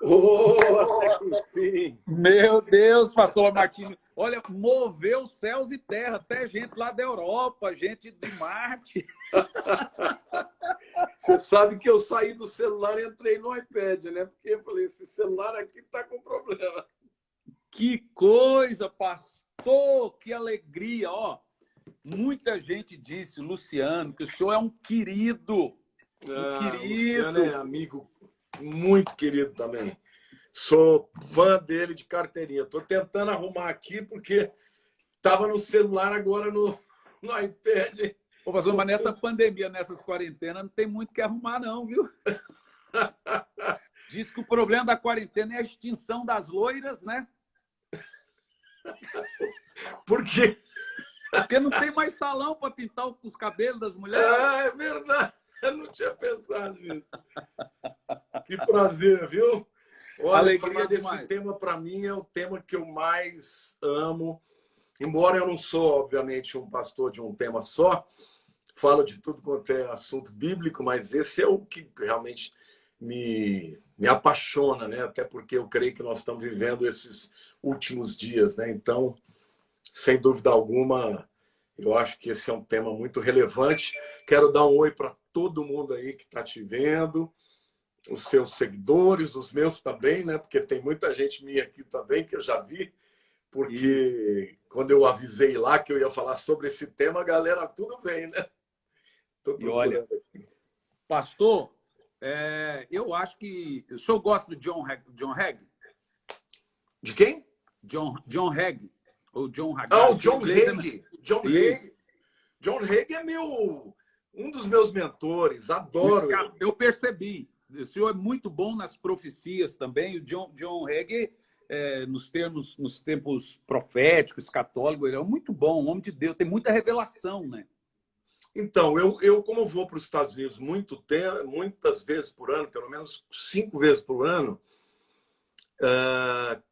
Ô, até que enfim. Meu Deus, pastor Martins. Olha, moveu céus e terra, até gente lá da Europa, gente de Marte. Você sabe que eu saí do celular e entrei no iPad, né? Porque eu falei, esse celular aqui tá com problema. Que coisa, pastor, que alegria. Ó, muita gente disse, Luciano, que o senhor é um querido. O Luciano é amigo muito querido também. Sou fã dele de carteirinha. Estou tentando arrumar aqui porque estava no celular, agora no iPad. Ô, pastor, mas nessa pandemia, nessas quarentenas, não tem muito o que arrumar, não, viu? Diz que o problema da quarentena é a extinção das loiras, né? Por quê? Porque não tem mais salão para pintar os cabelos das mulheres. É verdade. Eu não tinha pensado nisso. Que prazer, viu? Olha, Alegria falar desse demais. tema, para mim, é o tema que eu mais amo. Embora eu não sou, obviamente, um pastor de um tema só, falo de tudo quanto é assunto bíblico, mas esse é o que realmente me apaixona, né? Até porque eu creio que nós estamos vivendo esses últimos dias, né? Então, sem dúvida alguma, eu acho que esse é um tema muito relevante. Quero dar um oi para todo mundo aí que está te vendo, os seus seguidores, os meus também, né? Porque tem muita gente minha aqui também que eu já vi, porque quando eu avisei lá que eu ia falar sobre esse tema, a galera tudo vem, né? Tô E olha, pastor, eu acho que... O senhor gosta do John Hagee? De quem? John Hagee. Ou John Hagee. Ah, o John Hagee. John Hagee é um dos meus mentores. Adoro ele. Eu percebi. O senhor é muito bom nas profecias também. O John Hagee, nos tempos proféticos, católicos, ele é muito bom, um homem de Deus. Tem muita revelação, né? Então, eu como vou para os Estados Unidos muitas vezes por ano, pelo menos 5 vezes por ano,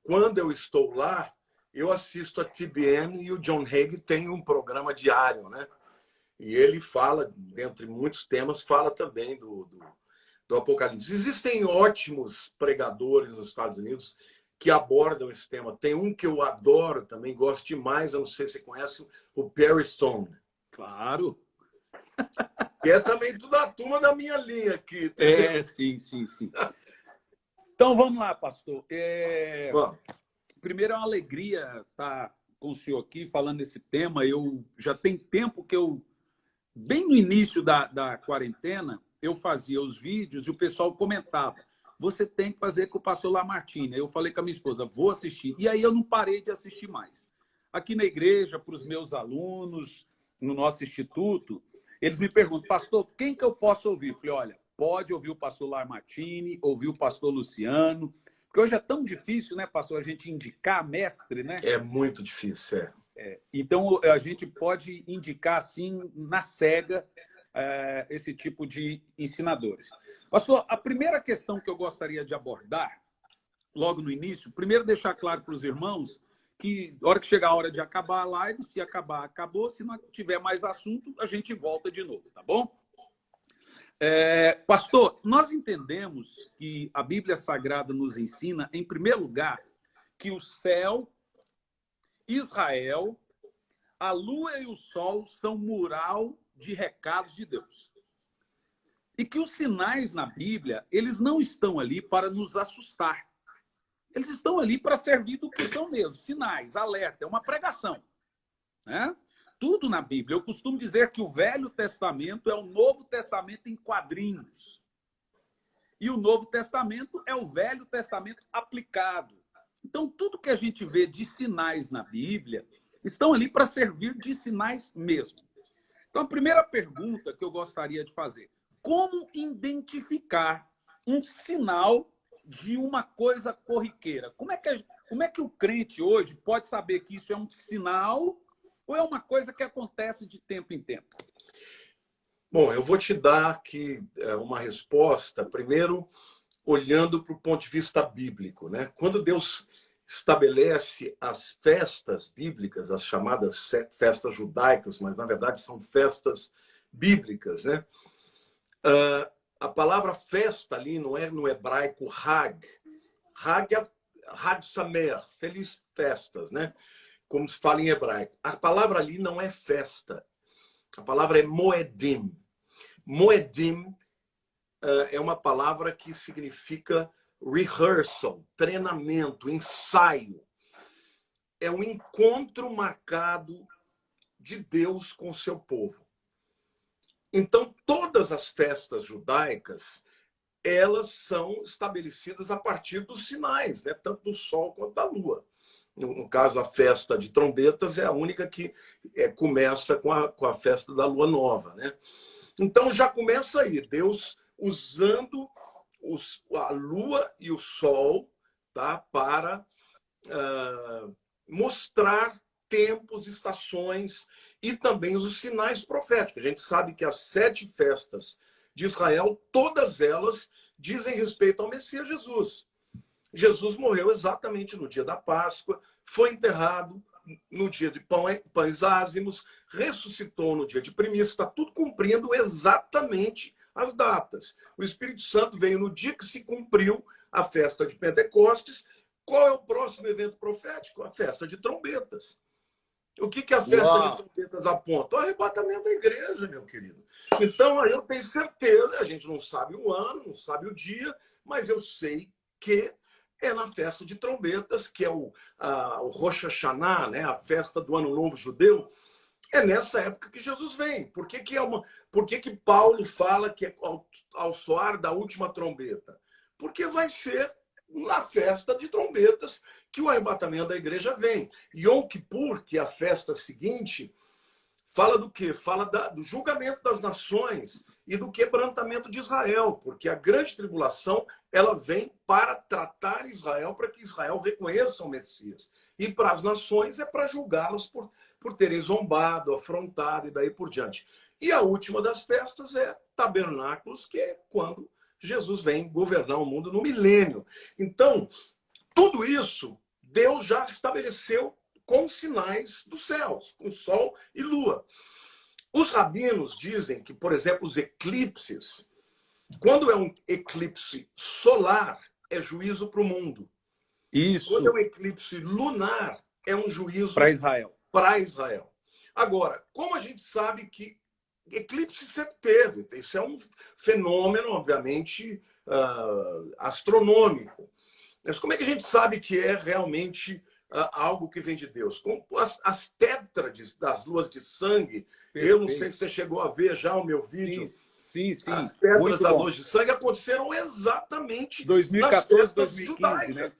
quando eu estou lá, eu assisto a TBN e o John Hagee tem um programa diário, né? E ele fala, dentre muitos temas, fala também do Apocalipse. Existem ótimos pregadores nos Estados Unidos que abordam esse tema. Tem um que eu adoro também, gosto demais, eu não sei se você conhece, o Perry Stone. Claro. Que é também tudo a turma da minha linha aqui. Entendeu? Sim. Então, vamos lá, pastor. Vamos. Primeiro, é uma alegria estar com o senhor aqui falando desse tema. Eu já tem tempo que bem no início da quarentena, eu fazia os vídeos e o pessoal comentava: você tem que fazer com o pastor Lamartine. Eu falei com a minha esposa: vou assistir. E aí eu não parei de assistir mais. Aqui na igreja, para os meus alunos, no nosso instituto, eles me perguntam: pastor, quem que eu posso ouvir? Eu falei: olha, pode ouvir o pastor Lamartine, ouvir o pastor Luciano, porque hoje é tão difícil, né, pastor, a gente indicar mestre, né? É muito difícil, Então, a gente pode indicar, assim, na cega, esse tipo de ensinadores. Pastor, a primeira questão que eu gostaria de abordar, logo no início, primeiro deixar claro para os irmãos que, na hora que chegar a hora de acabar a live, se acabar, acabou. Se não tiver mais assunto, a gente volta de novo, tá bom? Pastor, nós entendemos que a Bíblia Sagrada nos ensina, em primeiro lugar, que o céu, Israel, a lua e o sol são mural de recados de Deus. E que os sinais na Bíblia, eles não estão ali para nos assustar. Eles estão ali para servir do que são mesmo, sinais, alerta, é uma pregação, né? Tudo na Bíblia. Eu costumo dizer que o Velho Testamento é o Novo Testamento em quadrinhos. E o Novo Testamento é o Velho Testamento aplicado. Então, tudo que a gente vê de sinais na Bíblia estão ali para servir de sinais mesmo. Então, a primeira pergunta que eu gostaria de fazer: como identificar um sinal de uma coisa corriqueira? Como é que o crente hoje pode saber que isso é um sinal ou é uma coisa que acontece de tempo em tempo? Bom, eu vou te dar aqui uma resposta, primeiro, olhando para o ponto de vista bíblico, né? Quando Deus estabelece as festas bíblicas, as chamadas festas judaicas, mas na verdade são festas bíblicas, né? A palavra festa ali não é no hebraico Hag, Hag Sameach, feliz festas, né? Como se fala em hebraico. A palavra ali não é festa. A palavra é Moedim. Moedim é uma palavra que significa rehearsal, treinamento, ensaio. É um encontro marcado de Deus com o seu povo. Então, todas as festas judaicas, elas são estabelecidas a partir dos sinais, né? Tanto do sol quanto da lua. No caso, a festa de trombetas é a única que começa com a festa da lua nova, né? Então, já começa aí, Deus usando a lua e o sol, tá, para mostrar tempos, estações e também os sinais proféticos. A gente sabe que as 7 festas de Israel, todas elas dizem respeito ao Messias Jesus. Jesus morreu exatamente no dia da Páscoa, foi enterrado no dia de pães ázimos, ressuscitou no dia de primícia, está tudo cumprindo exatamente as datas. O Espírito Santo veio no dia que se cumpriu a festa de Pentecostes. Qual é o próximo evento profético? A festa de trombetas. O que a festa de trombetas aponta? O arrebatamento da igreja, meu querido. Então, eu tenho certeza, a gente não sabe o ano, não sabe o dia, mas eu sei que é na festa de trombetas, que é o Rosh Hashanah, né? A festa do Ano Novo Judeu. É nessa época que Jesus vem. Por que Paulo fala que é ao soar da última trombeta? Porque vai ser na festa de trombetas que o arrebatamento da igreja vem. Yom Kippur, que é a festa seguinte, fala do quê? Fala do julgamento das nações e do quebrantamento de Israel, porque a grande tribulação ela vem para tratar Israel, para que Israel reconheça o Messias. E para as nações é para julgá-los por terem zombado, afrontado e daí por diante. E a última das festas é Tabernáculos, que é quando Jesus vem governar o mundo no milênio. Então, tudo isso Deus já estabeleceu com sinais dos céus, com sol e lua. Os rabinos dizem que, por exemplo, os eclipses, quando é um eclipse solar, é juízo para o mundo. Isso. Quando é um eclipse lunar, é um juízo para Israel. Para Israel. Agora, como a gente sabe que eclipse sempre teve, isso é um fenômeno, obviamente, astronômico. Mas como é que a gente sabe que é realmente algo que vem de Deus? Como as tétrades das luas de sangue, perfeito. Eu não sei se você chegou a ver já o meu vídeo. Sim. As tétrades das luas de sangue aconteceram exatamente 2014 nas festas 2015, judaicas. né?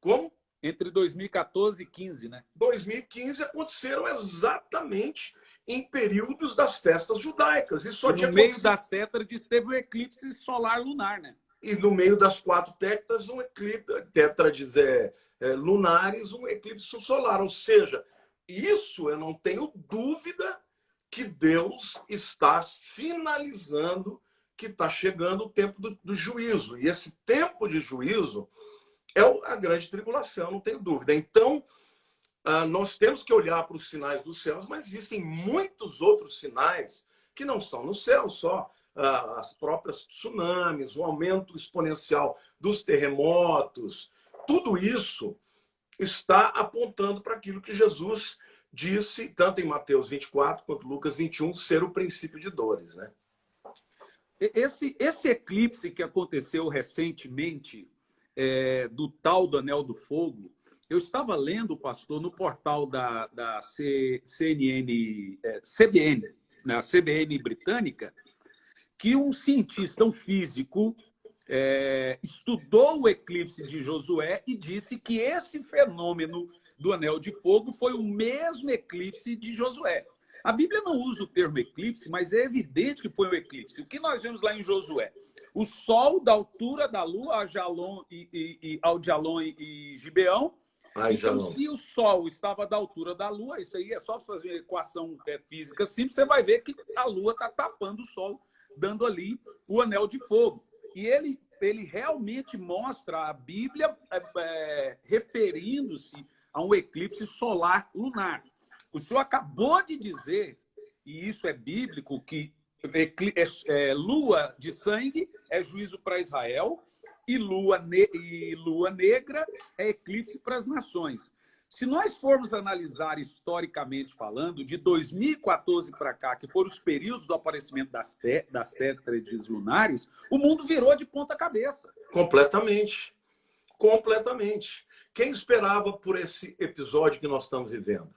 Como? Entre 2014 e 15, né? 2015 aconteceram exatamente em períodos das festas judaicas. E no meio das tétrades teve o eclipse solar lunar, né? E no meio das 4 tétrades, um eclipse, tétrades lunares, um eclipse solar. Ou seja, isso eu não tenho dúvida que Deus está sinalizando que está chegando o tempo do juízo. E esse tempo de juízo é a grande tribulação, não tenho dúvida. Então, nós temos que olhar para os sinais dos céus, mas existem muitos outros sinais que não são no céu só. As próprias tsunamis, o aumento exponencial dos terremotos, tudo isso está apontando para aquilo que Jesus disse, tanto em Mateus 24 quanto Lucas 21, ser o princípio de dores, né? Esse eclipse que aconteceu recentemente, do tal do Anel do Fogo, eu estava lendo, pastor, no portal da CNN, CBN, na CBN britânica, que um cientista, um físico, estudou o eclipse de Josué e disse que esse fenômeno do Anel de Fogo foi o mesmo eclipse de Josué. A Bíblia não usa o termo eclipse, mas é evidente que foi um eclipse. O que nós vemos lá em Josué? O sol da altura da lua, Aljalon e Gibeão. Então, se o sol estava da altura da lua, isso aí é só fazer uma equação física simples, você vai ver que a lua está tapando o sol, dando ali o anel de fogo. E ele realmente mostra a Bíblia referindo-se a um eclipse solar lunar. O senhor acabou de dizer, e isso é bíblico, que lua de sangue é juízo para Israel, e lua negra é eclipse para as nações. Se nós formos analisar historicamente falando, de 2014 para cá, que foram os períodos do aparecimento das tétrades lunares, o mundo virou de ponta cabeça. Completamente. Completamente. Quem esperava por esse episódio que nós estamos vivendo?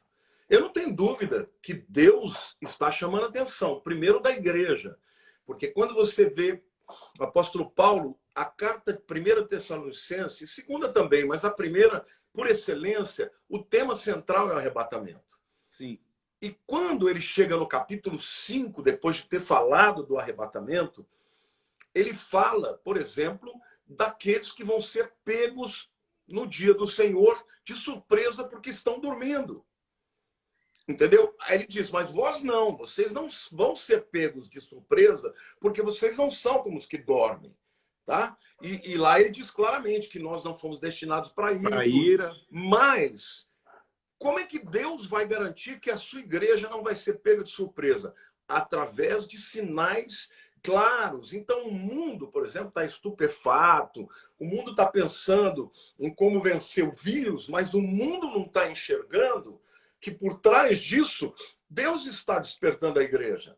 Eu não tenho dúvida que Deus está chamando a atenção, primeiro da igreja, porque quando você vê o apóstolo Paulo, a carta de 1 Tessalonicenses, segunda também, mas a primeira, por excelência, o tema central é o arrebatamento. Sim. E quando ele chega no capítulo 5, depois de ter falado do arrebatamento, ele fala, por exemplo, daqueles que vão ser pegos no dia do Senhor de surpresa porque estão dormindo. Entendeu? Aí ele diz, mas vós não, vocês não vão ser pegos de surpresa, porque vocês não são como os que dormem. Tá? E lá ele diz claramente que nós não fomos destinados para ira. Mas como é que Deus vai garantir que a sua igreja não vai ser pega de surpresa? Através de sinais claros. Então o mundo, por exemplo, está estupefato, o mundo está pensando em como vencer o vírus, mas o mundo não está enxergando que por trás disso, Deus está despertando a igreja.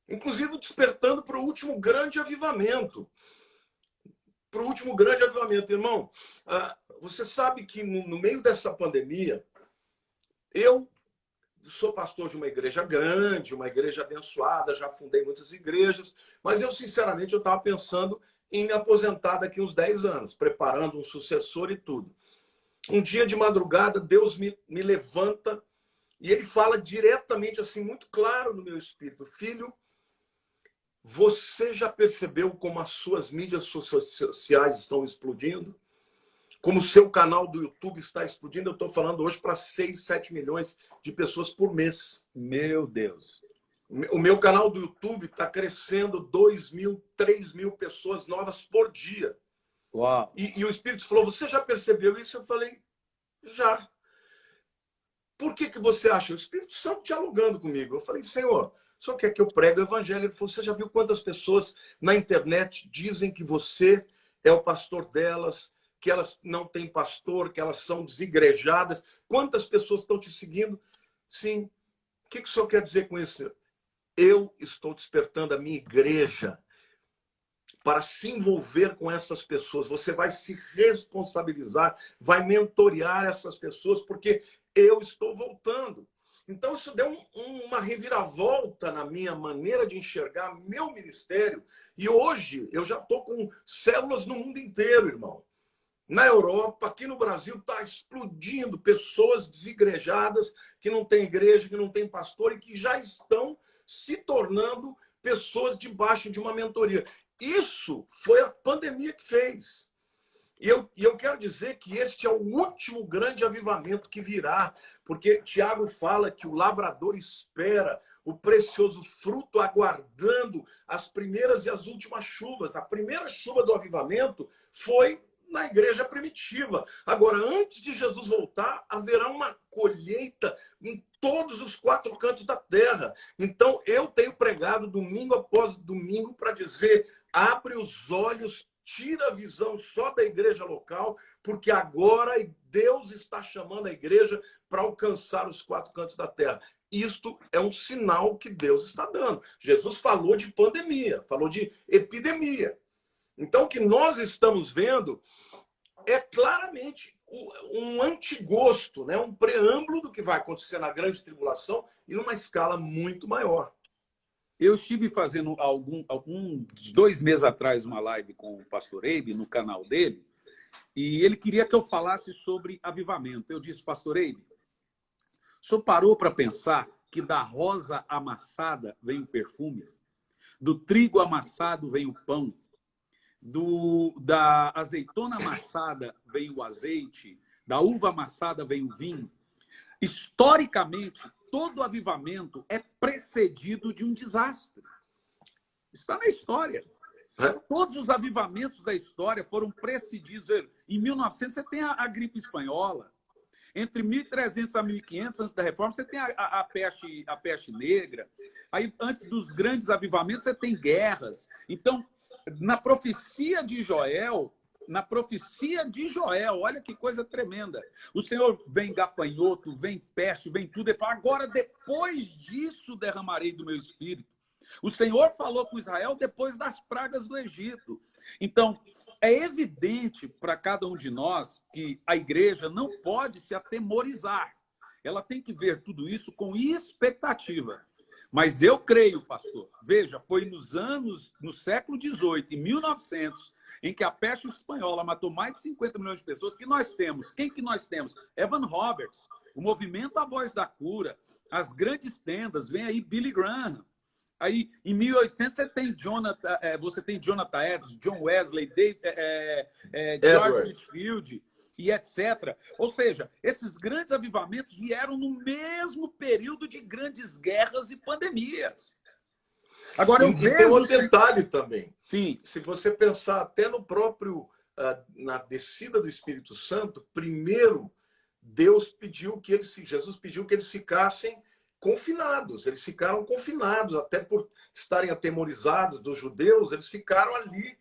Inclusive despertando para o último grande avivamento. Para o último grande avivamento. Irmão, você sabe que no meio dessa pandemia, eu sou pastor de uma igreja grande, uma igreja abençoada, já fundei muitas igrejas, mas eu, sinceramente, eu estava pensando em me aposentar daqui uns 10 anos, preparando um sucessor e tudo. Um dia de madrugada, Deus me levanta e ele fala diretamente, assim, muito claro no meu espírito. Filho, você já percebeu como as suas mídias sociais estão explodindo? Como o seu canal do YouTube está explodindo? Eu estou falando hoje para 6, 7 milhões de pessoas por mês. Meu Deus. O meu canal do YouTube está crescendo 2.000, 3.000 pessoas novas por dia. Uau. E o Espírito falou, você já percebeu isso? Eu falei, já. Por que você acha? O Espírito Santo dialogando comigo. Eu falei, Senhor, o Senhor quer que eu pregue o evangelho? Ele falou, você já viu quantas pessoas na internet dizem que você é o pastor delas, que elas não têm pastor, que elas são desigrejadas? Quantas pessoas estão te seguindo? Sim. O que o Senhor quer dizer com isso? Eu estou despertando a minha igreja para se envolver com essas pessoas. Você vai se responsabilizar, vai mentorear essas pessoas, porque eu estou voltando. Então, isso deu uma reviravolta na minha maneira de enxergar meu ministério. E hoje, eu já estou com células no mundo inteiro, irmão. Na Europa, aqui no Brasil, está explodindo pessoas desigrejadas, que não têm igreja, que não têm pastor, e que já estão se tornando pessoas debaixo de uma mentoria. Isso foi a pandemia que fez. E eu quero dizer que este é o último grande avivamento que virá, porque Tiago fala que o lavrador espera o precioso fruto, aguardando as primeiras e as últimas chuvas. A primeira chuva do avivamento foi na igreja primitiva. Agora, antes de Jesus voltar, haverá uma colheita em todos os 4 cantos da terra. Então, eu tenho pregado domingo após domingo para dizer, abre os olhos, tira a visão só da igreja local, porque agora Deus está chamando a igreja para alcançar os 4 cantos da terra. Isto é um sinal que Deus está dando. Jesus falou de pandemia, falou de epidemia. Então, o que nós estamos vendo é claramente um antigosto, né? Um preâmbulo do que vai acontecer na grande tribulação e numa escala muito maior. Eu estive fazendo alguns 2 meses atrás uma live com o pastor Eibe no canal dele, e ele queria que eu falasse sobre avivamento. Eu disse, pastor Eibe, o senhor parou para pensar que da rosa amassada vem o perfume, do trigo amassado vem o pão, da azeitona amassada vem o azeite, da uva amassada vem o vinho? Historicamente, todo avivamento é precedido de um desastre. Está na história. Todos os avivamentos da história foram precedidos. Em 1900, você tem a gripe espanhola. Entre 1300 a 1500, antes da reforma, você tem a peste negra. Aí, antes dos grandes avivamentos, você tem guerras. Então, Na profecia de Joel, olha que coisa tremenda. O Senhor vem gafanhoto, vem peste, vem tudo. Ele fala, agora depois disso derramarei do meu espírito. O Senhor falou com Israel depois das pragas do Egito. Então, é evidente para cada um de nós que a igreja não pode se atemorizar. Ela tem que ver tudo isso com expectativa. Mas eu creio, pastor, veja, foi no século XVIII, em 1900, em que a peste espanhola matou mais de 50 milhões de pessoas, que nós temos. Quem que nós temos? Evan Roberts, o movimento A Voz da Cura, as grandes tendas, vem aí Billy Graham. Aí, em 1800, você tem Jonathan Edwards, John Wesley, George Whitefield, e etc. Ou seja, esses grandes avivamentos vieram no mesmo período de grandes guerras e pandemias. Agora, eu vejo... Tem um detalhe também. Sim. Se você pensar até no próprio... na descida do Espírito Santo, primeiro, Jesus pediu que eles ficassem confinados. Eles ficaram confinados, até por estarem atemorizados dos judeus, eles ficaram ali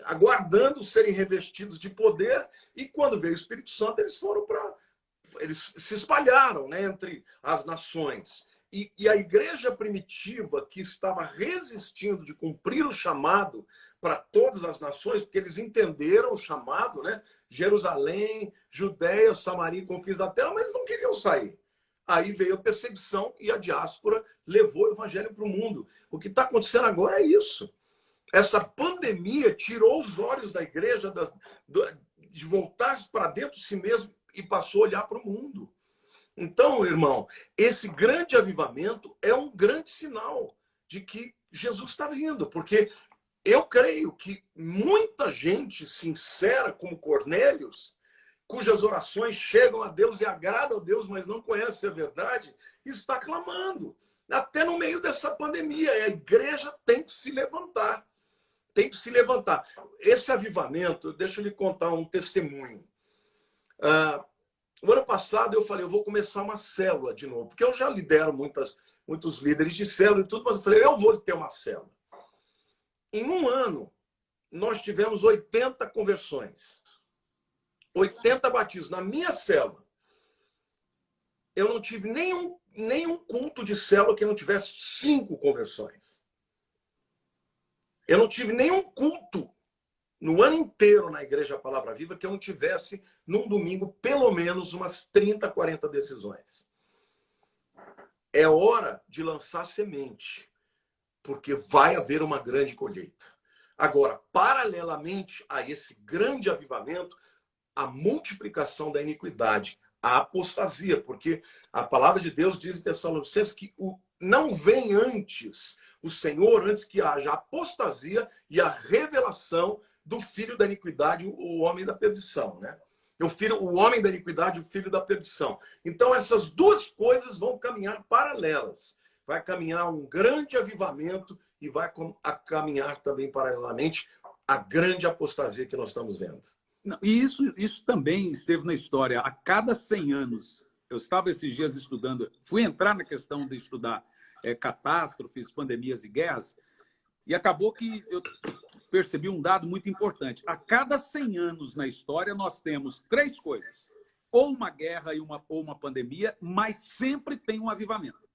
aguardando serem revestidos de poder, e quando veio o Espírito Santo, eles se espalharam, né, entre as nações. E a igreja primitiva, que estava resistindo de cumprir o chamado para todas as nações, porque eles entenderam o chamado, né? Jerusalém, Judéia, Samaria e confins da terra, mas eles não queriam sair. Aí veio a perseguição e a diáspora levou o evangelho para o mundo. O que está acontecendo agora é isso. Essa pandemia tirou os olhos da igreja de voltar para dentro de si mesmo e passou a olhar para o mundo. Então, irmão, esse grande avivamento é um grande sinal de que Jesus está vindo, porque eu creio que muita gente sincera, como Cornélios, cujas orações chegam a Deus e agradam a Deus, mas não conhece a verdade, está clamando. Até no meio dessa pandemia, a igreja tem que se levantar. Tem que se levantar. Esse avivamento, deixa eu lhe contar um testemunho. O ano passado eu falei, eu vou começar uma célula de novo, porque eu já lidero muitos líderes de célula e tudo, mas eu falei, eu vou ter uma célula. Em um ano, nós tivemos 80 conversões, 80 batismos. Na minha célula, eu não tive nenhum culto de célula que não tivesse 5 conversões. Eu não tive nenhum culto no ano inteiro na Igreja Palavra Viva que eu não tivesse, num domingo, pelo menos umas 30, 40 decisões. É hora de lançar semente, porque vai haver uma grande colheita. Agora, paralelamente a esse grande avivamento, a multiplicação da iniquidade, a apostasia, porque a palavra de Deus diz em Tessalonicenses que não vem antes o Senhor, antes que haja a apostasia e a revelação do filho da iniquidade, o homem da perdição, né? O homem da iniquidade, o filho da perdição. Então, essas duas coisas vão caminhar paralelas. Vai caminhar um grande avivamento e vai caminhar também paralelamente a grande apostasia que nós estamos vendo. Não, e isso também esteve na história. A cada 100 anos, eu estava esses dias estudando, fui entrar na questão de estudar catástrofes, pandemias e guerras, e acabou que eu percebi um dado muito importante. A cada 100 anos na história, nós temos 3 coisas. Ou uma guerra ou uma pandemia, mas sempre tem um avivamento.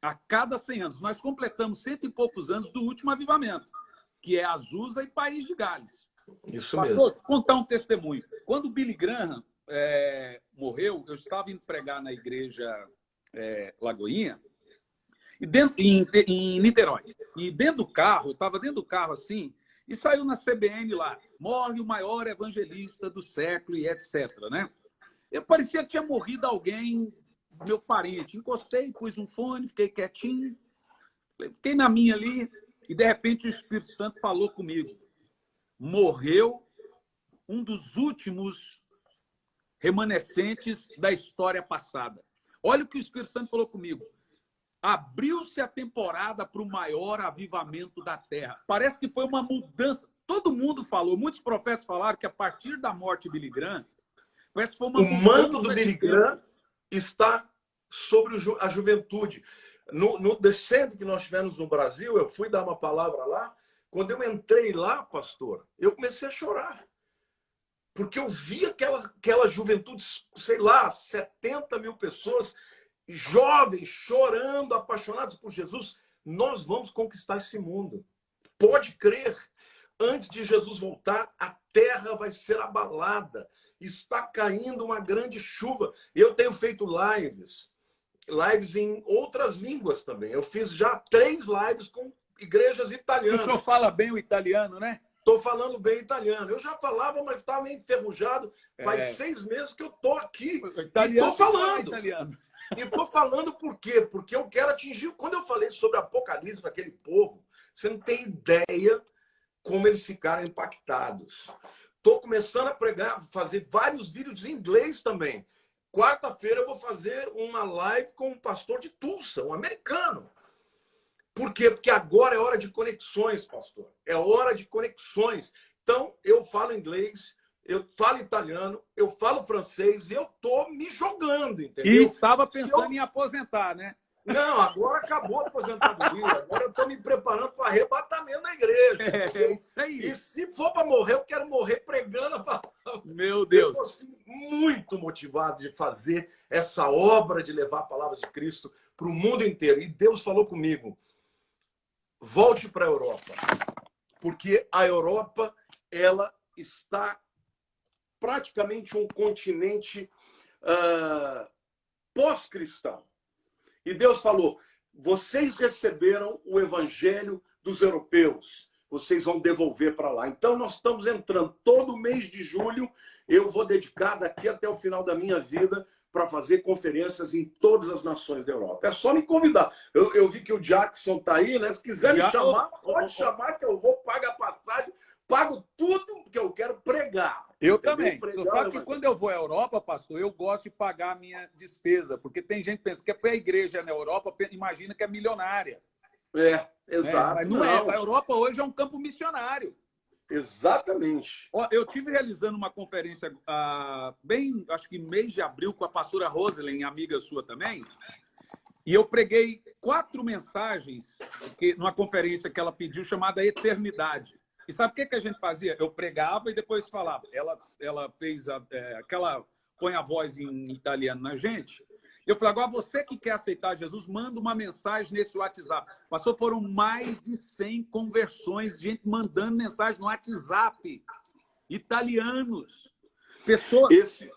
A cada 100 anos. Nós completamos 100 e poucos anos do último avivamento, que é Azusa e País de Gales. Isso mesmo. Vou contar um testemunho. Quando o Billy Graham morreu, eu estava indo pregar na igreja Lagoinha, em Niterói. E dentro do carro, eu estava dentro do carro assim, e saiu na CBN lá, morre o maior evangelista do século e etc. Né? Eu parecia que tinha morrido alguém, meu parente. Encostei, pus um fone, fiquei quietinho, fiquei na minha ali, e de repente o Espírito Santo falou comigo. Morreu um dos últimos remanescentes da história passada. Olha o que o Espírito Santo falou comigo. Abriu-se a temporada para o maior avivamento da terra. Parece que foi uma mudança. Todo mundo falou, muitos profetas falaram que a partir da morte de Billy Graham, parece que foi uma mudança. O manto do Billy Graham está sobre a juventude. No Descende que nós tivemos no Brasil, eu fui dar uma palavra lá. Quando eu entrei lá, pastor, eu comecei a chorar. Porque eu vi aquela juventude, sei lá, 70 mil pessoas, jovens, chorando, apaixonados por Jesus. Nós vamos conquistar esse mundo. Pode crer. Antes de Jesus voltar, a terra vai ser abalada. Está caindo uma grande chuva. Eu tenho feito lives em outras línguas também. Eu fiz já 3 lives com igrejas italianas. O senhor fala bem o italiano, né? Estou falando bem italiano. Eu já falava, mas estava meio enferrujado. Faz 6 meses que eu estou aqui. Italiano, e estou falando. Italiano. E estou falando por quê? Porque eu quero atingir... Quando eu falei sobre Apocalipse naquele povo, você não tem ideia como eles ficaram impactados. Estou começando a pregar, fazer vários vídeos em inglês também. Quarta-feira eu vou fazer uma live com um pastor de Tulsa, um americano. Por quê? Porque agora é hora de conexões, pastor. É hora de conexões. Então, eu falo inglês, eu falo italiano, eu falo francês e eu estou me jogando, entendeu? E estava pensando em aposentar, né? Não, agora acabou a aposentadoria. Agora eu estou me preparando para arrebatamento da igreja. É isso aí. E se for para morrer, eu quero morrer pregando a palavra. Meu Deus. Eu estou assim, muito motivado de fazer essa obra de levar a palavra de Cristo para o mundo inteiro. E Deus falou comigo, volte para a Europa. Porque a Europa, ela está praticamente um continente pós-cristão. E Deus falou, vocês receberam o evangelho dos europeus, vocês vão devolver para lá. Então, nós estamos entrando todo mês de julho, eu vou dedicar daqui até o final da minha vida para fazer conferências em todas as nações da Europa. É só me convidar. Eu vi que o Jackson está aí, né? Se quiser me chamar, pode chamar que eu vou pagar passagem, pago tudo que eu quero pregar. Eu também. Você sabe que quando eu vou à Europa, pastor, eu gosto de pagar a minha despesa, porque tem gente que pensa que a igreja na Europa imagina que é milionária. Exato. Mas não é. A Europa hoje é um campo missionário. Exatamente. Eu estive realizando uma conferência acho que mês de abril, com a pastora Rosalind, amiga sua também, e eu preguei 4 mensagens numa conferência que ela pediu, chamada Eternidade. E sabe o que a gente fazia? Eu pregava e depois falava. Ela fez aquela... põe a voz em italiano na gente. Eu falei, agora você que quer aceitar Jesus, manda uma mensagem nesse WhatsApp. Passou, foram mais de 100 conversões, gente mandando mensagem no WhatsApp. Italianos. Pessoas...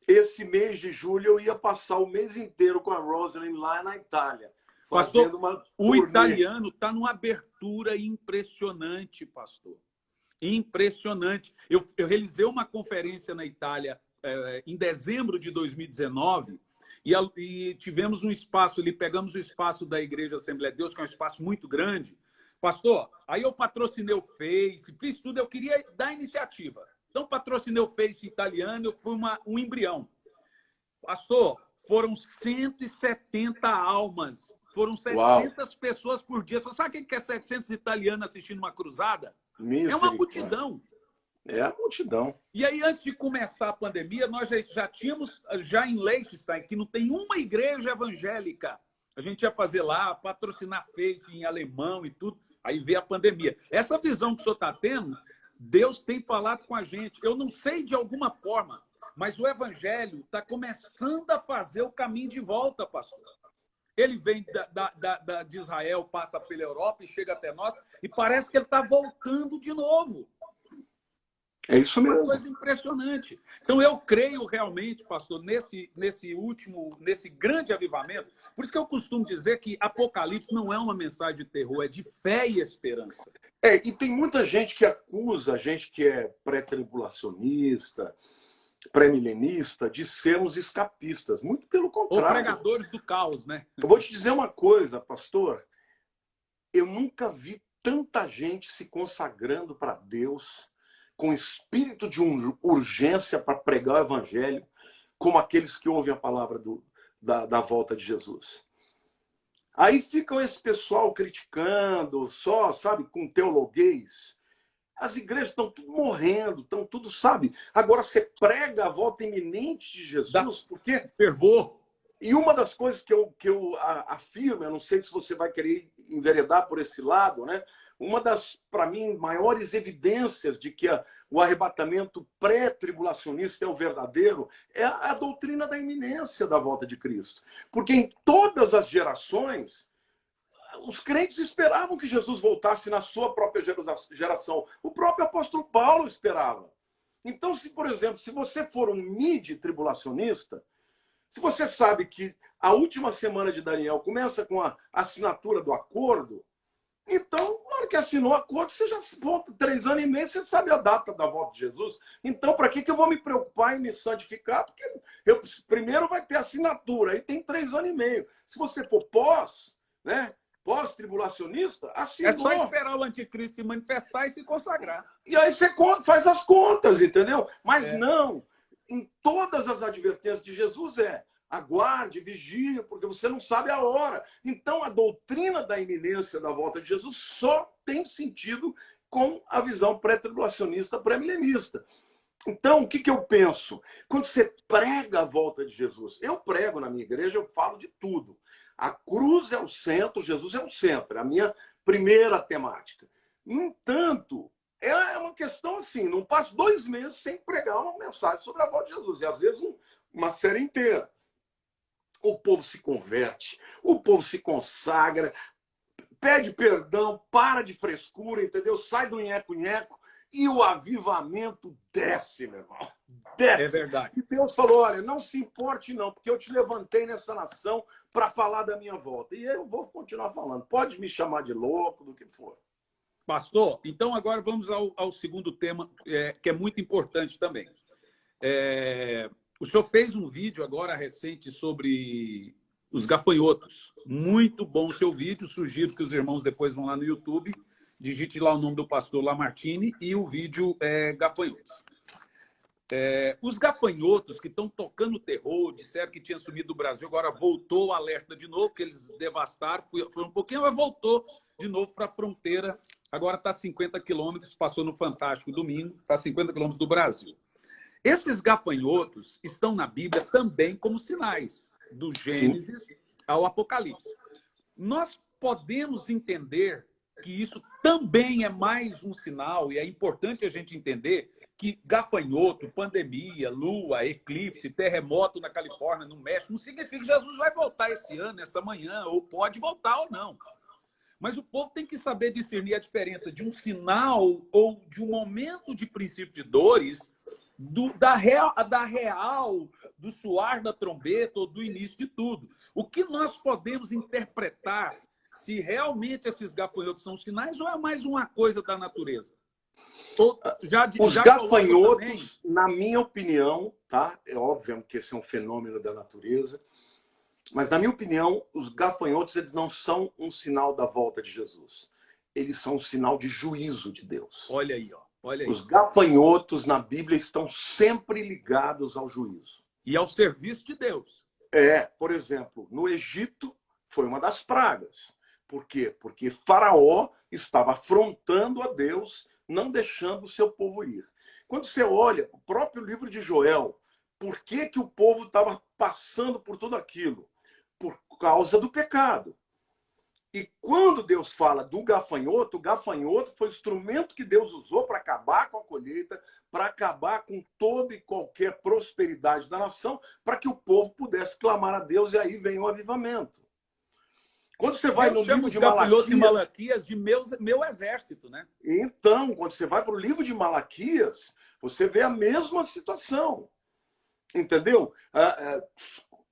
Esse mês de julho eu ia passar o mês inteiro com a Rosalind lá na Itália. Pastor, o italiano está numa abertura impressionante, pastor. Impressionante. Eu realizei uma conferência na Itália em dezembro de 2019 e tivemos um espaço ali, pegamos o espaço da Igreja Assembleia de Deus, que é um espaço muito grande. Pastor, aí eu patrocinei o Face, fiz tudo, eu queria dar iniciativa. Então, patrocinei o Face italiano, eu fui um embrião. Pastor, foram 170 almas. Foram 700 pessoas por dia. Você sabe o que é 700 italianos assistindo uma cruzada? É uma multidão. É a multidão. E aí, antes de começar a pandemia, nós já tínhamos, em Liechtenstein, que não tem uma igreja evangélica. A gente ia fazer lá, patrocinar Face em alemão e tudo. Aí veio a pandemia. Essa visão que o senhor está tendo, Deus tem falado com a gente. Eu não sei de alguma forma, mas o evangelho está começando a fazer o caminho de volta, pastor. Ele vem de Israel, passa pela Europa e chega até nós, e parece que ele está voltando de novo. É isso mesmo. Uma coisa impressionante. Então, eu creio realmente, pastor, nesse grande avivamento. Por isso que eu costumo dizer que Apocalipse não é uma mensagem de terror, é de fé e esperança. E tem muita gente que acusa a gente que é pré-tribulacionista, pré-milenista, de sermos escapistas. Muito pelo contrário. Ou pregadores do caos, né? Eu vou te dizer uma coisa, pastor. Eu nunca vi tanta gente se consagrando para Deus, com espírito de urgência para pregar o evangelho, como aqueles que ouvem a palavra da volta de Jesus. Aí ficam esse pessoal criticando, só, sabe, com teologuês. As igrejas estão tudo morrendo, estão tudo, sabe? Agora você prega a volta iminente de Jesus, porque... Fervor. E uma das coisas que eu afirmo, eu não sei se você vai querer enveredar por esse lado, né? Uma das, para mim, maiores evidências de que o arrebatamento pré-tribulacionista é o verdadeiro é a doutrina da iminência da volta de Cristo. Porque em todas as gerações, os crentes esperavam que Jesus voltasse na sua própria geração. O próprio apóstolo Paulo esperava. Então, se, por exemplo, se você for um mid-tribulacionista, se você sabe que a última semana de Daniel começa com a assinatura do acordo, então, na hora que assinou o acordo, você já volta 3 anos e meio, você sabe a data da volta de Jesus. Então, para que eu vou me preocupar em me santificar? Porque primeiro vai ter assinatura, aí tem 3 anos e meio. Se você for né, pós-tribulacionista, assinou. É só esperar o anticristo se manifestar e se consagrar. E aí você faz as contas, entendeu? Mas não, em todas as advertências de Jesus aguarde, vigie, porque você não sabe a hora. Então, a doutrina da iminência da volta de Jesus só tem sentido com a visão pré-tribulacionista, pré-milenista. Então, o que eu penso? Quando você prega a volta de Jesus, eu prego na minha igreja, eu falo de tudo. A cruz é o centro, Jesus é o centro, é a minha primeira temática. No entanto, é uma questão assim, não passo 2 meses sem pregar uma mensagem sobre a volta de Jesus, e às vezes uma série inteira. O povo se converte, o povo se consagra, pede perdão, para de frescura, entendeu? Sai do nheco-nheco e o avivamento desce, meu irmão. Desce. É verdade. E Deus falou, olha, não se importe não, porque eu te levantei nessa nação para falar da minha volta. E eu vou continuar falando. Pode me chamar de louco, do que for. Pastor, então agora vamos ao segundo tema, que é muito importante também. O senhor fez um vídeo agora recente sobre os gafanhotos. Muito bom o seu vídeo. Sugiro que os irmãos depois vão lá no YouTube, digite lá o nome do pastor Lamartine e o vídeo gafanhotos. Os gafanhotos que estão tocando terror, disseram que tinha sumido do Brasil, agora voltou o alerta de novo, que eles devastaram, foi um pouquinho, mas voltou de novo para a fronteira. Agora está a 50 quilômetros, passou no Fantástico domingo, está a 50 quilômetros do Brasil. Esses gafanhotos estão na Bíblia também como sinais, do Gênesis ao Apocalipse. Nós podemos entender que isso também é mais um sinal, e é importante a gente entender que gafanhoto, pandemia, lua, eclipse, terremoto na Califórnia, no México, não significa que Jesus vai voltar esse ano, essa manhã, ou pode voltar ou não. Mas o povo tem que saber discernir a diferença de um sinal ou de um momento de princípio de dores da real, do soar da trombeta ou do início de tudo. O que nós podemos interpretar se realmente esses gafanhotos são sinais ou é mais uma coisa da natureza? Os gafanhotos, na minha opinião, tá? É óbvio que esse é um fenômeno da natureza, mas na minha opinião, os gafanhotos eles não são um sinal da volta de Jesus. Eles são um sinal de juízo de Deus. Olha aí, ó. Olha aí. Os gafanhotos na Bíblia estão sempre ligados ao juízo. E ao serviço de Deus. Por exemplo, no Egito foi uma das pragas. Por quê? Porque Faraó estava afrontando a Deus, não deixando o seu povo ir. Quando você olha o próprio livro de Joel, por que o povo estava passando por tudo aquilo? Por causa do pecado. E quando Deus fala do gafanhoto, o gafanhoto foi o instrumento que Deus usou para acabar com a colheita, para acabar com toda e qualquer prosperidade da nação, para que o povo pudesse clamar a Deus, e aí vem o avivamento. Quando você vai no livro de Malaquias de meu exército, né? Então, quando você vai para o livro de Malaquias, você vê a mesma situação. Entendeu?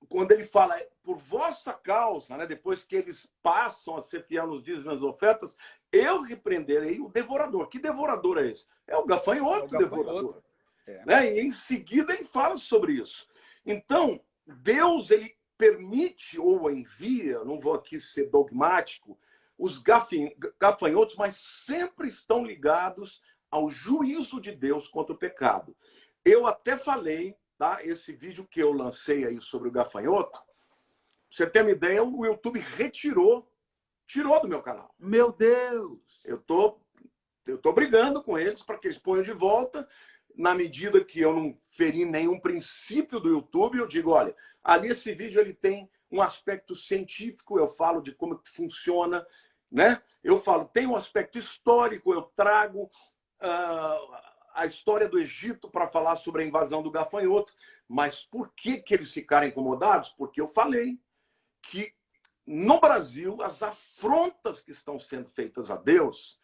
Quando ele fala, por vossa causa, né, depois que eles passam a ser fiel nos dízimos e nas ofertas, eu repreenderei o devorador. Que devorador é esse? É o gafanhoto, devorador. Né? E em seguida ele fala sobre isso. Então, Deus ele permite ou envia, não vou aqui ser dogmático, os gafanhotos, mas sempre estão ligados ao juízo de Deus contra o pecado. Eu até falei, tá? Esse vídeo que eu lancei aí sobre o gafanhoto, pra você ter uma ideia, o YouTube tirou do meu canal. Meu Deus! Eu tô brigando com eles para que eles ponham de volta. na medida que eu não feri nenhum princípio do YouTube, eu digo, olha, ali esse vídeo ele tem um aspecto científico, eu falo de como que funciona, né? Eu falo, tem um aspecto histórico, eu trago a história do Egito para falar sobre a invasão do gafanhoto. Mas por que eles ficaram incomodados? Porque eu falei que no Brasil as afrontas que estão sendo feitas a Deus,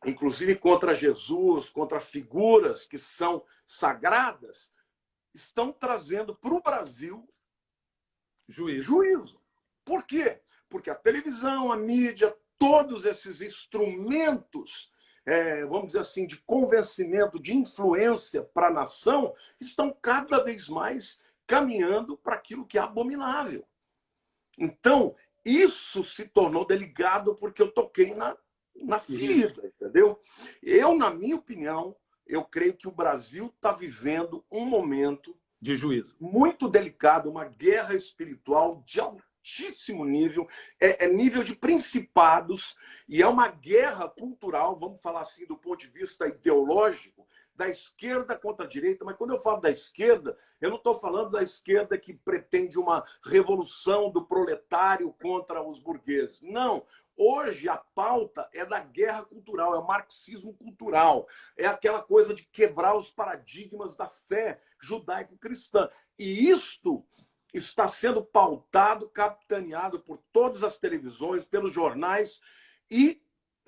inclusive contra Jesus, contra figuras que são sagradas, estão trazendo para o Brasil juízo. Por quê? Porque a televisão, a mídia, todos esses instrumentos, vamos dizer assim, de convencimento, de influência para a nação, estão cada vez mais caminhando para aquilo que é abominável. Então, isso se tornou delicado porque eu toquei na ferida, entendeu? Eu, na minha opinião, eu creio que o Brasil está vivendo um momento de juízo muito delicado, uma guerra espiritual de altíssimo nível, nível de principados, e é uma guerra cultural, vamos falar assim, do ponto de vista ideológico, da esquerda contra a direita. Mas quando eu falo da esquerda, eu não estou falando da esquerda que pretende uma revolução do proletário contra os burgueses. Não. Hoje a pauta é da guerra cultural, é o marxismo cultural, é aquela coisa de quebrar os paradigmas da fé judaico-cristã. E isto está sendo pautado, capitaneado por todas as televisões, pelos jornais, e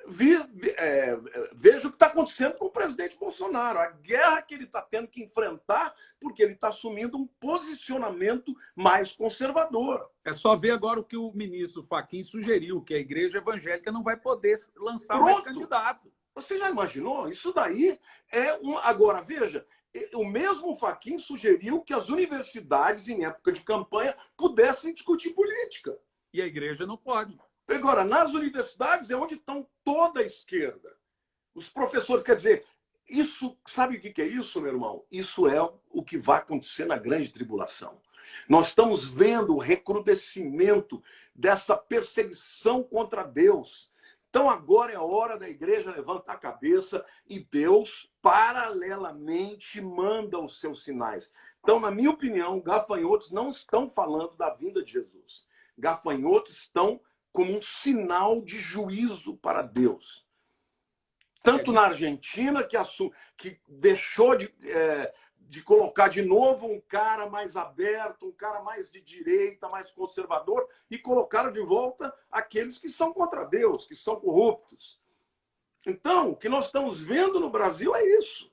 veja o que está acontecendo com o presidente Bolsonaro, a guerra que ele está tendo que enfrentar, porque ele está assumindo um posicionamento mais conservador. É só ver agora o que o ministro Fachin sugeriu, que a igreja evangélica não vai poder lançar mais candidato. Você já imaginou? Isso daí é um... Agora, veja, o mesmo Fachin sugeriu que as universidades, em época de campanha, pudessem discutir política. E a igreja não pode. Agora, nas universidades é onde estão toda a esquerda. Os professores, quer dizer, isso, sabe o que é isso, meu irmão? Isso é o que vai acontecer na grande tribulação. Nós estamos vendo o recrudescimento dessa perseguição contra Deus. Então agora é a hora da igreja levantar a cabeça e Deus, paralelamente, manda os seus sinais. Então, na minha opinião, gafanhotos não estão falando da vinda de Jesus. Gafanhotos estão como um sinal de juízo para Deus. Tanto na Argentina, que deixou de colocar de novo um cara mais aberto, um cara mais de direita, mais conservador, e colocaram de volta aqueles que são contra Deus, que são corruptos. Então, o que nós estamos vendo no Brasil é isso.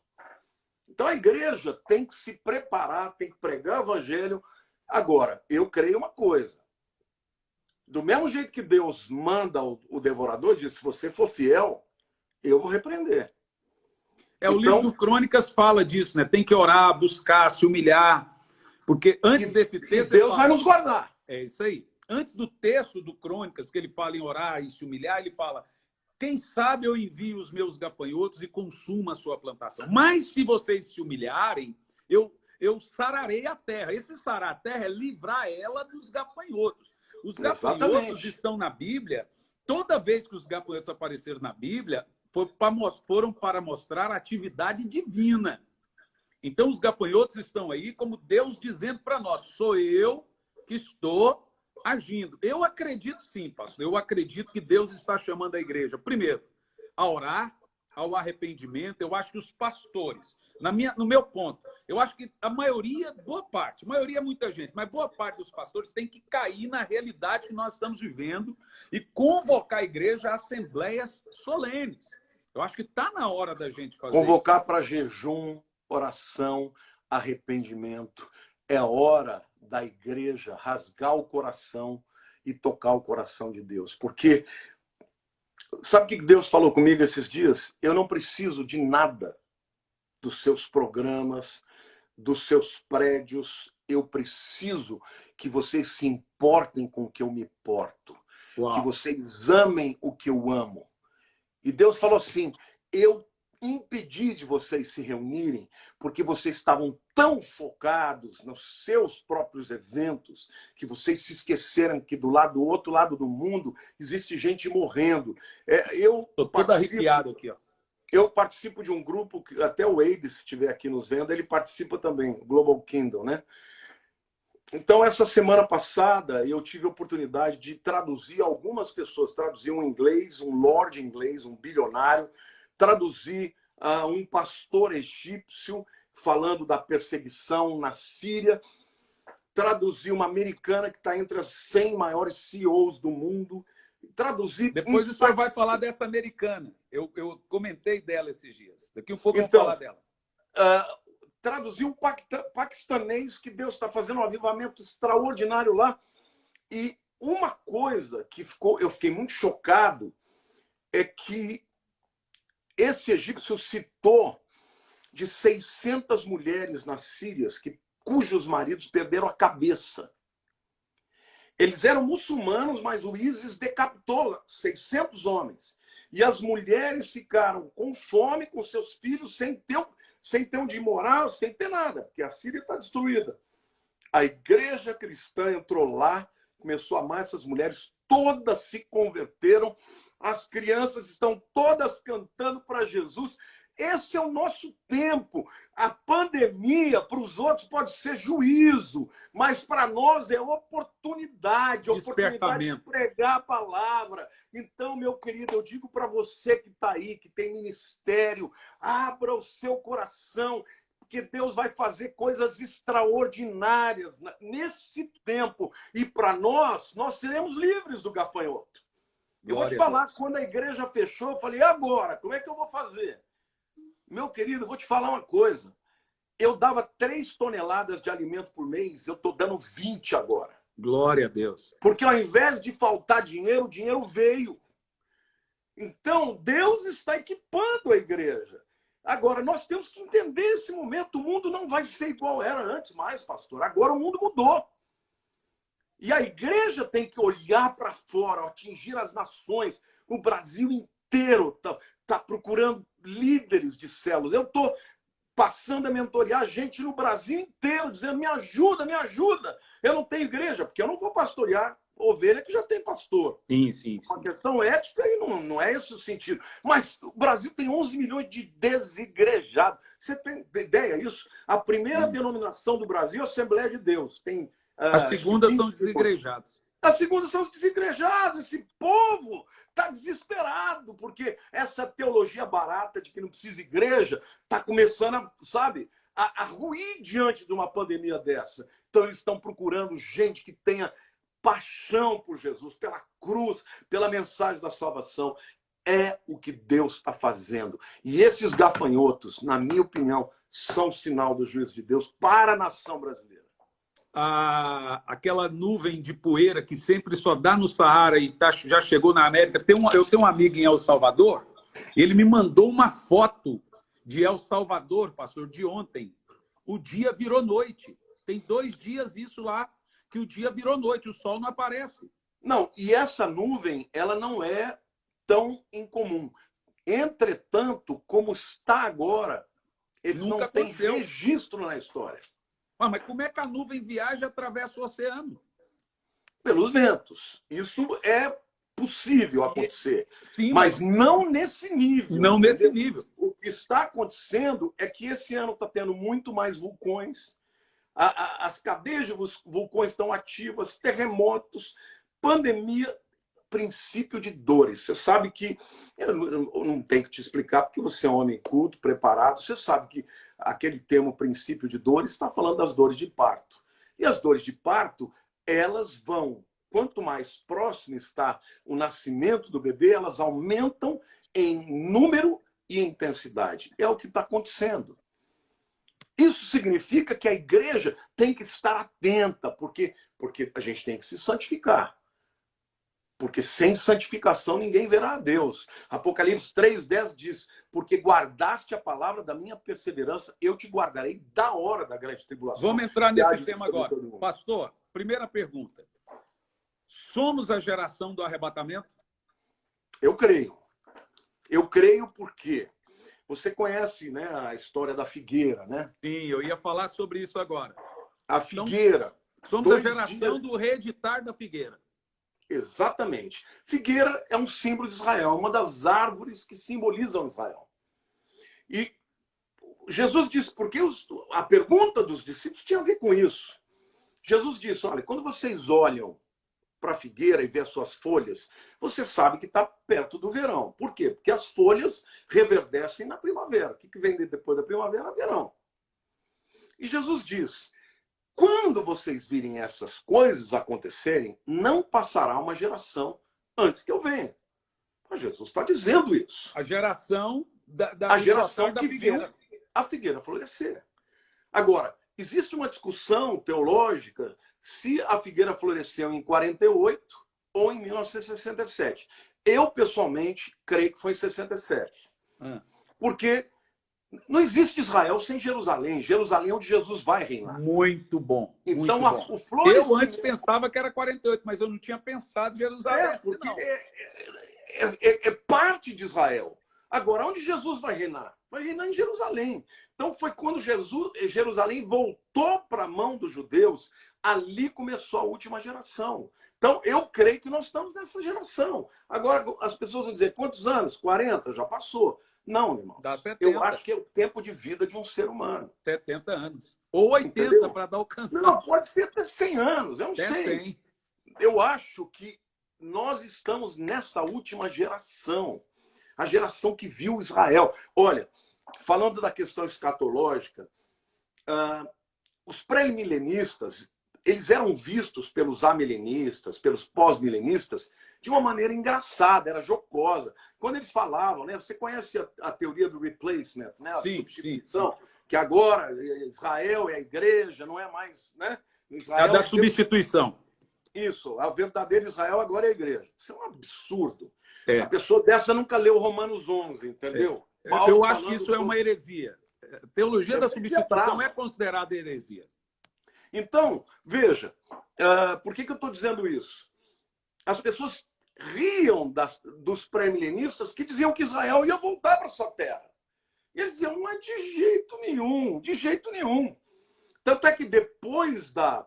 Então, a igreja tem que se preparar, tem que pregar o evangelho. Agora, eu creio uma coisa. Do mesmo jeito que Deus manda o devorador, diz, se você for fiel, eu vou repreender. O livro do Crônicas fala disso, né? Tem que orar, buscar, se humilhar. Porque antes desse texto... Deus vai nos guardar. É isso aí. Antes do texto do Crônicas, que ele fala em orar e se humilhar, ele fala, quem sabe eu envio os meus gafanhotos e consumo a sua plantação. Mas se vocês se humilharem, eu sararei a terra. Esse sarar a terra é livrar ela dos gafanhotos. Os gafanhotos estão na Bíblia. Toda vez que os gafanhotos apareceram na Bíblia, foram para mostrar a atividade divina. Então, os gafanhotos estão aí como Deus dizendo para nós, sou eu que estou agindo. Eu acredito sim, pastor. Eu acredito que Deus está chamando a igreja, primeiro, a orar, ao arrependimento. Eu acho que os pastores, no meu ponto, eu acho que a maioria, muita gente, mas boa parte dos pastores tem que cair na realidade que nós estamos vivendo e convocar a igreja a assembleias solenes. Eu acho que está na hora da gente fazer. Convocar para jejum, oração, arrependimento. É hora da igreja rasgar o coração e tocar o coração de Deus. Porque, sabe o que Deus falou comigo esses dias? Eu não preciso de nada dos seus programas, dos seus prédios. Eu preciso que vocês se importem com o que eu me importo. Uau. Que vocês amem o que eu amo. E Deus falou assim, eu impedi de vocês se reunirem porque vocês estavam tão focados nos seus próprios eventos que vocês se esqueceram que do outro lado do mundo existe gente morrendo. Estou todo arrepiado aqui, ó. Eu participo de um grupo, que até o Abe, se estiver aqui nos vendo, ele participa também, o Global Kingdom, né? Então, essa semana passada, eu tive a oportunidade de traduzir algumas pessoas. Traduzir um inglês, um lord inglês, um bilionário. Traduzir um pastor egípcio falando da perseguição na Síria. Traduzir uma americana que está entre as 100 maiores CEOs do mundo. Traduzir... Depois o senhor vai falar dessa americana. Eu comentei dela esses dias. Daqui um pouco eu vou falar dela. Traduzir um paquistanês que Deus está fazendo um avivamento extraordinário lá. E uma coisa que eu fiquei muito chocado é que esse egípcio citou de 600 mulheres nas Sírias cujos maridos perderam a cabeça. Eles eram muçulmanos, mas o ISIS decapitou 600 homens. E as mulheres ficaram com fome, com seus filhos, sem ter onde morar, sem ter nada, porque a Síria está destruída. A igreja cristã entrou lá, começou a amar essas mulheres, todas se converteram, as crianças estão todas cantando para Jesus. Esse é o nosso tempo. A pandemia, para os outros, pode ser juízo, mas para nós é oportunidade de pregar a palavra. Então, meu querido, eu digo para você que está aí, que tem ministério, abra o seu coração, porque Deus vai fazer coisas extraordinárias nesse tempo. E para nós seremos livres do gafanhoto. Eu vou te falar, quando a igreja fechou, eu falei, e agora? Como é que eu vou fazer? Meu querido, eu vou te falar uma coisa. Eu dava 3 toneladas de alimento por mês, eu estou dando 20 agora. Glória a Deus. Porque ao invés de faltar dinheiro, o dinheiro veio. Então, Deus está equipando a igreja. Agora, nós temos que entender esse momento. O mundo não vai ser igual era antes mais, pastor. Agora o mundo mudou. E a igreja tem que olhar para fora, atingir as nações. O Brasil inteiro está procurando líderes de células. Eu estou passando a mentorear gente no Brasil inteiro, dizendo, me ajuda, me ajuda. Eu não tenho igreja, porque eu não vou pastorear ovelha que já tem pastor. Sim. Uma questão ética e não é esse o sentido. Mas o Brasil tem 11 milhões de desigrejados. Você tem ideia disso? A primeira denominação do Brasil é a Assembleia de Deus. Tem, a segunda são os desigrejados. A segunda são os desigrejados. Esse povo está desesperado, porque essa teologia barata de que não precisa igreja está começando a ruir diante de uma pandemia dessa. Então, eles estão procurando gente que tenha paixão por Jesus, pela cruz, pela mensagem da salvação. É o que Deus está fazendo. E esses gafanhotos, na minha opinião, são sinal do juízo de Deus para a nação brasileira. Aquela nuvem de poeira que sempre só dá no Saara e já chegou na América. Eu tenho um amigo em El Salvador, ele me mandou uma foto de El Salvador, pastor, de ontem. O dia virou noite. Tem 2 dias isso lá, que o dia virou noite, o sol não aparece. Não, e essa nuvem, ela não é tão incomum. Entretanto, como está agora, eles não têm registro na história. Mas como é que a nuvem viaja e atravessa o oceano? Pelos ventos. Isso é possível acontecer. Sim, mas não nesse nível. Não, entendeu? Nesse nível. O que está acontecendo é que esse ano está tendo muito mais vulcões, as cadeias de vulcões estão ativas, terremotos, pandemia, princípio de dores. Você sabe que, eu não tenho que te explicar, porque você é um homem culto, preparado, você sabe que aquele termo princípio de dores está falando das dores de parto. E as dores de parto, elas vão, quanto mais próximo está o nascimento do bebê, elas aumentam em número e intensidade. É o que está acontecendo. Isso significa que a igreja tem que estar atenta, porque a gente tem que se santificar. Porque sem santificação ninguém verá a Deus. Apocalipse 3,10 diz, porque guardaste a palavra da minha perseverança, eu te guardarei da hora da grande tribulação. Vamos entrar nesse tema agora. Pastor, primeira pergunta. Somos a geração do arrebatamento? Eu creio. Eu creio porque você conhece, né, a história da figueira, né? Sim, eu ia falar sobre isso agora. A figueira. Somos a geração do reeditar da figueira. Exatamente. Figueira é um símbolo de Israel, uma das árvores que simbolizam Israel. E Jesus disse, porque a pergunta dos discípulos tinha a ver com isso. Jesus disse, olha, quando vocês olham para a figueira e vê as suas folhas, você sabe que está perto do verão. Por quê? Porque as folhas reverdecem na primavera. O que vem depois da primavera? Verão. E Jesus diz, quando vocês virem essas coisas acontecerem, não passará uma geração antes que eu venha. Mas Jesus está dizendo isso. A geração a geração da que figueira. viu a figueira florescer. Agora, existe uma discussão teológica se a figueira floresceu em 48 ou em 1967. Eu, pessoalmente, creio que foi em 67. Porque não existe Israel sem Jerusalém. Jerusalém é onde Jesus vai reinar. Muito bom. Então, muito bom. o florescimento... Eu antes pensava que era 48, mas eu não tinha pensado em Jerusalém. Porque não. É parte de Israel. Agora, onde Jesus vai reinar? Vai reinar em Jerusalém. Então, foi quando Jerusalém voltou para a mão dos judeus, ali começou a última geração. Então, eu creio que nós estamos nessa geração. Agora, as pessoas vão dizer, quantos anos? 40? Já passou. Não, irmão. Dá 70. Eu acho que é o tempo de vida de um ser humano. 70 anos. Ou 80 para dar alcançar. Não, pode ser até 100 anos. Eu não até sei. 100. Eu acho que nós estamos nessa última geração. A geração que viu Israel. Olha, falando da questão escatológica, os pré-milenistas, eles eram vistos pelos amilenistas, pelos pós-milenistas, de uma maneira engraçada, era jocosa. Quando eles falavam, né? Você conhece a teoria do replacement, né? A substituição, sim. Que agora Israel é a igreja, não é mais, né? Israel é a da substituição. Isso, a verdadeira Israel agora é a igreja. Isso é um absurdo. A pessoa dessa nunca leu Romanos 11, entendeu? Eu acho que isso é uma heresia. A teologia da substituição é considerada heresia. Então, veja, por que eu estou dizendo isso? As pessoas riam dos pré-milenistas que diziam que Israel ia voltar para sua terra. E eles diziam, não é de jeito nenhum, de jeito nenhum. Tanto é que depois da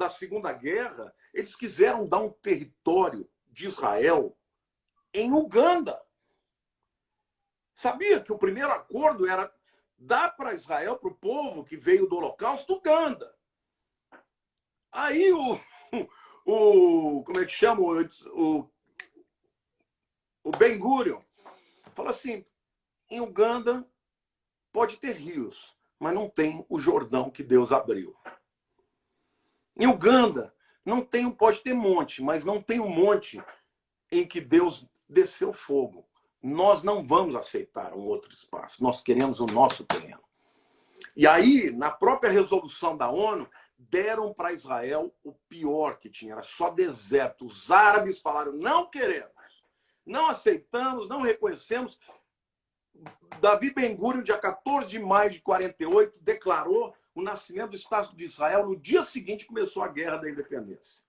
Segunda Guerra, eles quiseram dar um território de Israel em Uganda. Sabia que o primeiro acordo era dar para Israel, para o povo que veio do Holocausto, Uganda. Aí como é que chama? O Ben Gurion falou assim, em Uganda pode ter rios, mas não tem o Jordão que Deus abriu. Em Uganda pode ter monte, mas não tem um monte em que Deus desceu fogo. Nós não vamos aceitar um outro espaço. Nós queremos o nosso terreno. E aí, na própria resolução da ONU, deram para Israel o pior que tinha. Era só deserto. Os árabes falaram, não queremos. Não aceitamos, não reconhecemos. Davi Ben-Gurion, dia 14 de maio de 48, declarou o nascimento do Estado de Israel. No dia seguinte, começou a Guerra da Independência.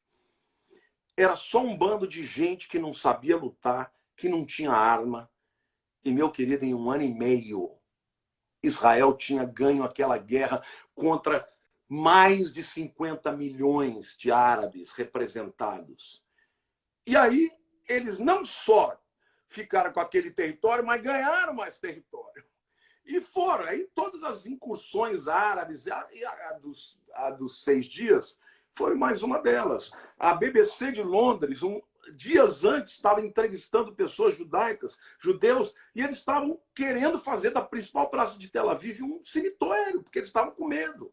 Era só um bando de gente que não sabia lutar, que não tinha arma. E, meu querido, em 1 ano e meio, Israel tinha ganho aquela guerra contra mais de 50 milhões de árabes representados. E aí, eles não só ficaram com aquele território, mas ganharam mais território. E foram. Aí todas as incursões árabes, a dos 6 dias, foi mais uma delas. A BBC de Londres, dias antes, estava entrevistando pessoas judaicas, judeus, e eles estavam querendo fazer da principal praça de Tel Aviv um cemitério, porque eles estavam com medo.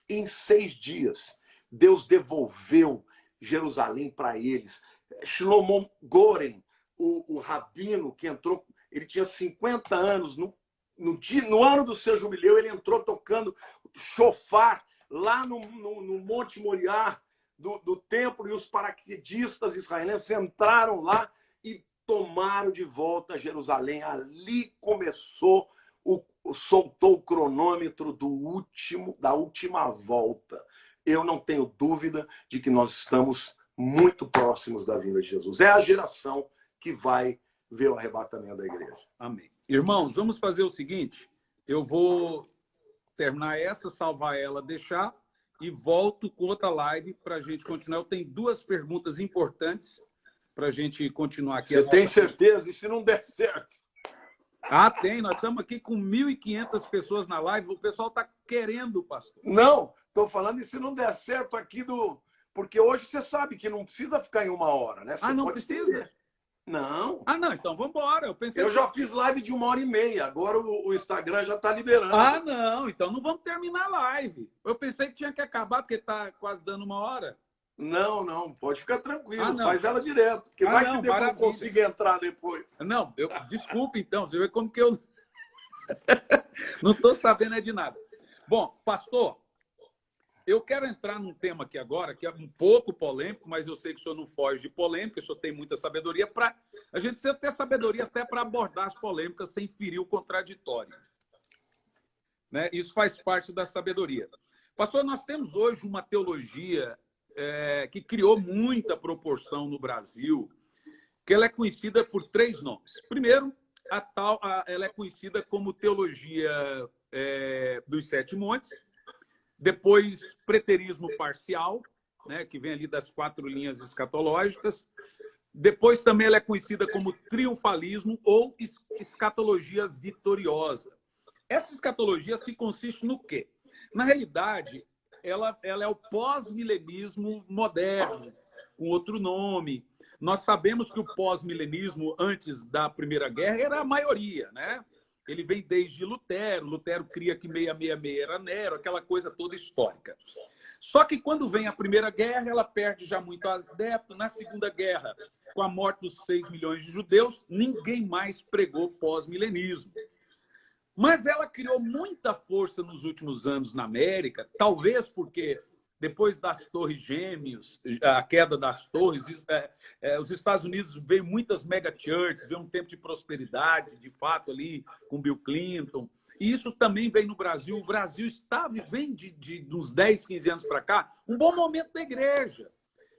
Em 6 dias, Deus devolveu Jerusalém para eles. Shlomo Goren, o rabino que entrou, ele tinha 50 anos, no ano do seu jubileu, ele entrou tocando shofar lá no Monte Moriá do templo, e os paraquedistas israelenses entraram lá e tomaram de volta Jerusalém. Ali começou, soltou o cronômetro da última volta. Eu não tenho dúvida de que nós estamos muito próximos da vinda de Jesus. É a geração que vai ver o arrebatamento da igreja. Amém. Irmãos, vamos fazer o seguinte, eu vou terminar essa, salvar ela, deixar, e volto com outra live para a gente continuar. Eu tenho 2 perguntas importantes para a gente continuar aqui. Você tem certeza? E se não der certo? Ah, tem. Nós estamos aqui com 1.500 pessoas na live. O pessoal está querendo, pastor. Não, estou falando e se não der certo aqui do... Porque hoje você sabe que não precisa ficar em 1 hora, né? Você Ah, não pode precisa? estender. Não. Ah, não. Então vamos embora. Eu já fiz live de 1h30. Agora o Instagram já está liberando. Ah, não. Então não vamos terminar a live. Eu pensei que tinha que acabar, porque está quase dando 1 hora. Não. Pode ficar tranquilo. Ah, não. Faz ela direto. Porque vai não, que depois eu consigo entrar depois. Não, desculpe então. Você vê como que eu não estou sabendo de nada. Bom, pastor, eu quero entrar num tema aqui agora, que é um pouco polêmico, mas eu sei que o senhor não foge de polêmica, o senhor tem muita sabedoria. A gente precisa ter sabedoria até para abordar as polêmicas sem ferir o contraditório. Né? Isso faz parte da sabedoria. Pastor, nós temos hoje uma teologia que criou muita proporção no Brasil, que ela é conhecida por 3 nomes. Primeiro, ela é conhecida como teologia dos 7 montes. Depois, preterismo parcial, né, que vem ali das 4 linhas escatológicas. Depois, também ela é conhecida como triunfalismo ou escatologia vitoriosa. Essa escatologia se consiste no quê? Na realidade, ela é o pós-milenismo moderno, com outro nome. Nós sabemos que o pós-milenismo, antes da Primeira Guerra, era a maioria, né? Ele vem desde Lutero. Lutero cria que 666 era Nero, aquela coisa toda histórica. Só que quando vem a Primeira Guerra, ela perde já muito adepto. Na Segunda Guerra, com a morte dos 6 milhões de judeus, ninguém mais pregou pós-milenismo. Mas ela criou muita força nos últimos anos na América, talvez porque depois das Torres Gêmeas, a queda das torres, os Estados Unidos veio muitas mega churches, veio um tempo de prosperidade, de fato, ali com Bill Clinton. E isso também vem no Brasil. O Brasil vem de uns 10, 15 anos para cá, um bom momento da igreja.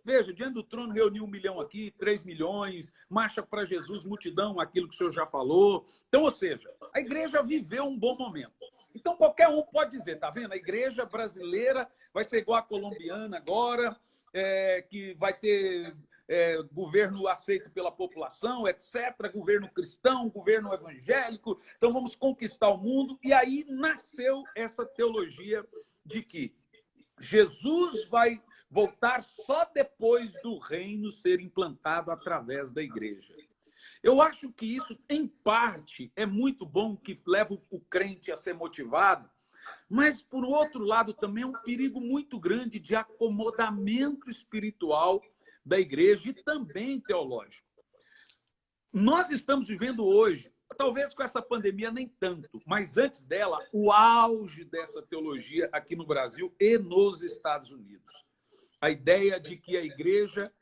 Veja, Diante do Trono reuniu 1 milhão aqui, 3 milhões, Marcha para Jesus, multidão, aquilo que o senhor já falou. Então, ou seja, a igreja viveu um bom momento. Então, qualquer um pode dizer, tá vendo? A igreja brasileira vai ser igual a colombiana agora, que vai ter governo aceito pela população, etc., governo cristão, governo evangélico, então vamos conquistar o mundo. E aí nasceu essa teologia de que Jesus vai voltar só depois do reino ser implantado através da igreja. Eu acho que isso, em parte, é muito bom, que leva o crente a ser motivado, mas, por outro lado, também é um perigo muito grande de acomodamento espiritual da igreja e também teológico. Nós estamos vivendo hoje, talvez com essa pandemia nem tanto, mas antes dela, o auge dessa teologia aqui no Brasil e nos Estados Unidos. A ideia de que a igreja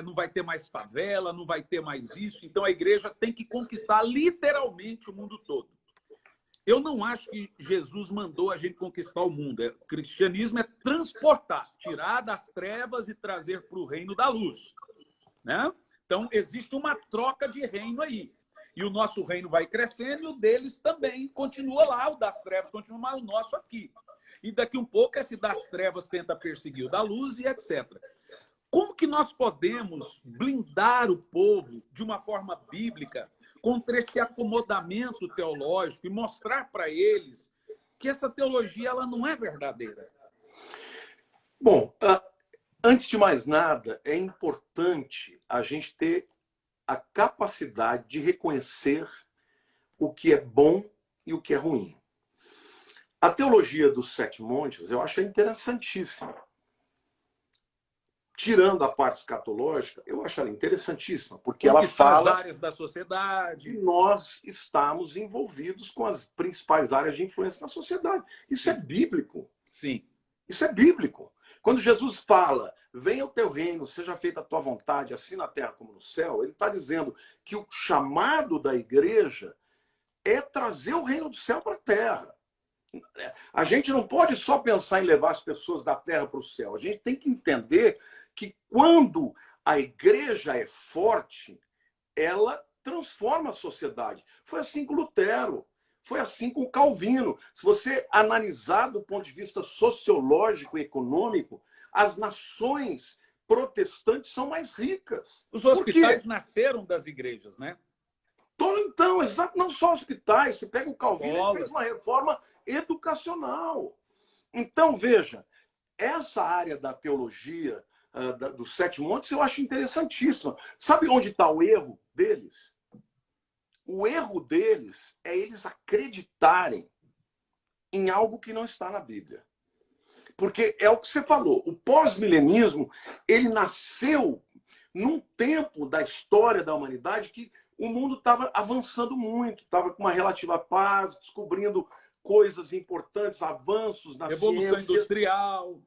não vai ter mais favela, não vai ter mais isso, então a igreja tem que conquistar literalmente o mundo todo. Eu não acho que Jesus mandou a gente conquistar o mundo. O cristianismo é transportar, tirar das trevas e trazer para o reino da luz. Né? Então, existe uma troca de reino aí. E o nosso reino vai crescendo e o deles também continua lá. O das trevas continua, mas o nosso aqui. E daqui um pouco, esse das trevas tenta perseguir o da luz e etc. Como que nós podemos blindar o povo de uma forma bíblica contra esse acomodamento teológico e mostrar para eles que essa teologia ela não é verdadeira? Bom, antes de mais nada, é importante a gente ter a capacidade de reconhecer o que é bom e o que é ruim. A teologia dos 7 montes eu acho interessantíssima. Tirando a parte escatológica, eu acho ela interessantíssima, porque ela fala as áreas da sociedade. Que nós estamos envolvidos com as principais áreas de influência na sociedade. Isso é bíblico. Sim. Isso é bíblico. Quando Jesus fala, venha o teu reino, seja feita a tua vontade, assim na terra como no céu, ele está dizendo que o chamado da igreja é trazer o reino do céu para a terra. A gente não pode só pensar em levar as pessoas da terra para o céu. A gente tem que entender que quando a igreja é forte, ela transforma a sociedade. Foi assim com Lutero, foi assim com Calvino. Se você analisar do ponto de vista sociológico e econômico, as nações protestantes são mais ricas. Os hospitais nasceram das igrejas, né? Então, exato, não só hospitais. Você pega o Calvino, ele fez Escolas. uma reforma educacional. Então, veja, essa área da teologia, dos Sete Montes, eu acho interessantíssima. Sabe onde está o erro deles? O erro deles é eles acreditarem em algo que não está na Bíblia. Porque é o que você falou, o pós-milenismo, ele nasceu num tempo da história da humanidade que o mundo estava avançando muito, estava com uma relativa paz, descobrindo coisas importantes, avanços na Revolução ciência. Industrial.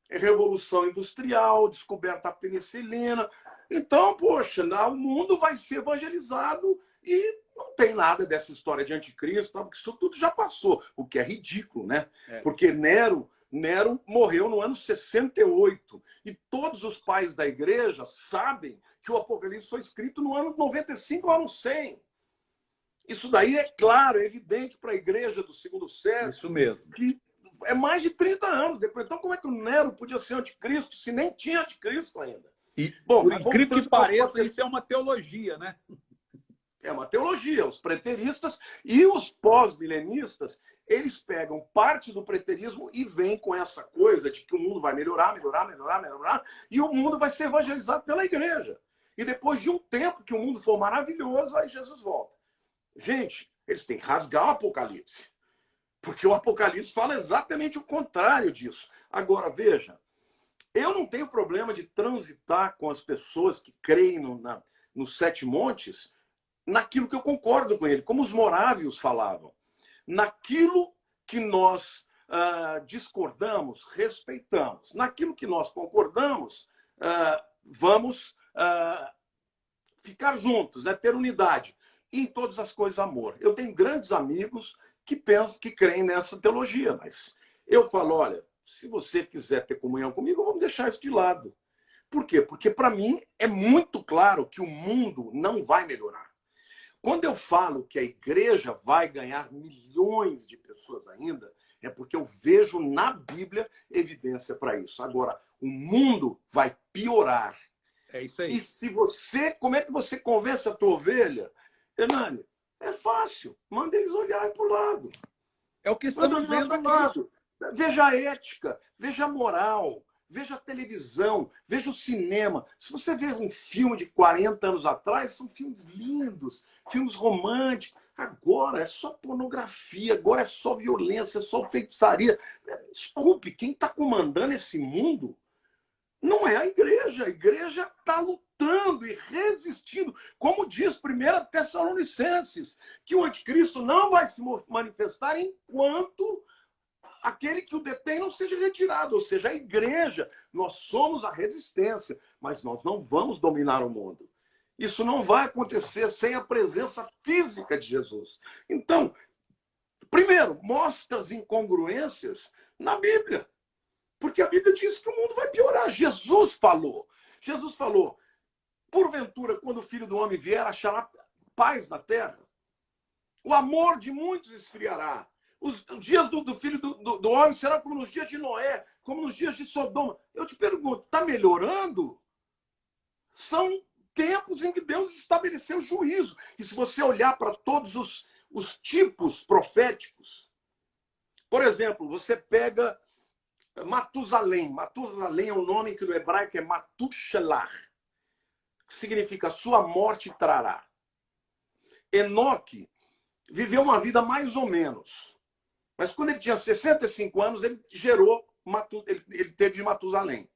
Revolução Industrial, descoberta da penicilina. Então, poxa, o mundo vai ser evangelizado e não tem nada dessa história de anticristo, porque isso tudo já passou, o que é ridículo, né? Porque Nero morreu no ano 68 e todos os pais da igreja sabem que o Apocalipse foi escrito no ano 95 ou ano 100. Isso daí é claro, é evidente para a igreja do segundo século. Isso mesmo. Que é mais de 30 anos depois. Então, como é que o Nero podia ser anticristo se nem tinha anticristo ainda? E, bom, por incrível que pareça, isso é uma teologia, né? É uma teologia. Os preteristas e os pós-milenistas, eles pegam parte do preterismo e vêm com essa coisa de que o mundo vai melhorar, e o mundo vai ser evangelizado pela igreja. E depois de um tempo que o mundo for maravilhoso, aí Jesus volta. Gente, eles têm que rasgar o Apocalipse. Porque o Apocalipse fala exatamente o contrário disso. Agora, veja, eu não tenho problema de transitar com as pessoas que creem nos Sete Montes naquilo que eu concordo com ele, como os morávios falavam. Naquilo que nós discordamos, respeitamos. Naquilo que nós concordamos, vamos ficar juntos, né? Ter unidade. E em todas as coisas, amor. Eu tenho grandes amigos que pensam, que creem nessa teologia, mas eu falo, olha, se você quiser ter comunhão comigo, vamos deixar isso de lado. Por quê? Porque para mim é muito claro que o mundo não vai melhorar. Quando eu falo que a igreja vai ganhar milhões de pessoas ainda, é porque eu vejo na Bíblia evidência para isso. Agora, o mundo vai piorar. É isso aí. E se você, como é que você convence a tua ovelha? Hernani, é fácil. Manda eles olharem para o lado. É o que estamos vendo aqui. Veja a ética, veja a moral, veja a televisão, veja o cinema. Se você ver um filme de 40 anos atrás, são filmes lindos, filmes românticos. Agora é só pornografia, agora é só violência, é só feitiçaria. Desculpe, quem está comandando esse mundo não é a igreja. A igreja está lutando e resistindo. Como diz 1 Tessalonicenses, que o anticristo não vai se manifestar enquanto aquele que o detém não seja retirado. Ou seja, a igreja, nós somos a resistência, mas nós não vamos dominar o mundo. Isso não vai acontecer sem a presença física de Jesus. Então, primeiro, mostra as incongruências na Bíblia. Porque a Bíblia diz que o mundo vai piorar. Jesus falou, porventura, quando o Filho do Homem vier, achará paz na terra? O amor de muitos esfriará. Os dias do Filho do Homem serão como nos dias de Noé, como nos dias de Sodoma. Eu te pergunto, está melhorando? São tempos em que Deus estabeleceu juízo. E se você olhar para todos os tipos proféticos, por exemplo, você pega Matusalém. Matusalém é um nome que no hebraico é Matushelah, que significa sua morte trará. Enoque viveu uma vida mais ou menos. Mas quando ele tinha 65 anos, ele ele teve Matusalém.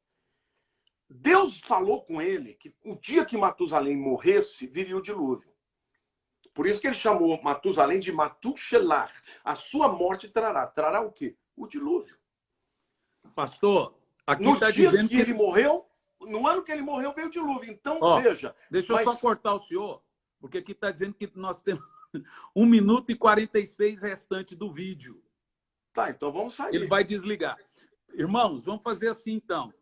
Deus falou com ele que o dia que Matusalém morresse, viria o dilúvio. Por isso que ele chamou Matusalém de Matushelah. A sua morte trará. Trará o quê? O dilúvio. Pastor, aqui no está dia dizendo que ele morreu, no ano que ele morreu, veio o dilúvio. Então, veja... Deixa eu só cortar o senhor, porque aqui está dizendo que nós temos 1 minuto e 46 restante do vídeo. Tá, então vamos sair. Ele vai desligar. Irmãos, vamos fazer assim, então.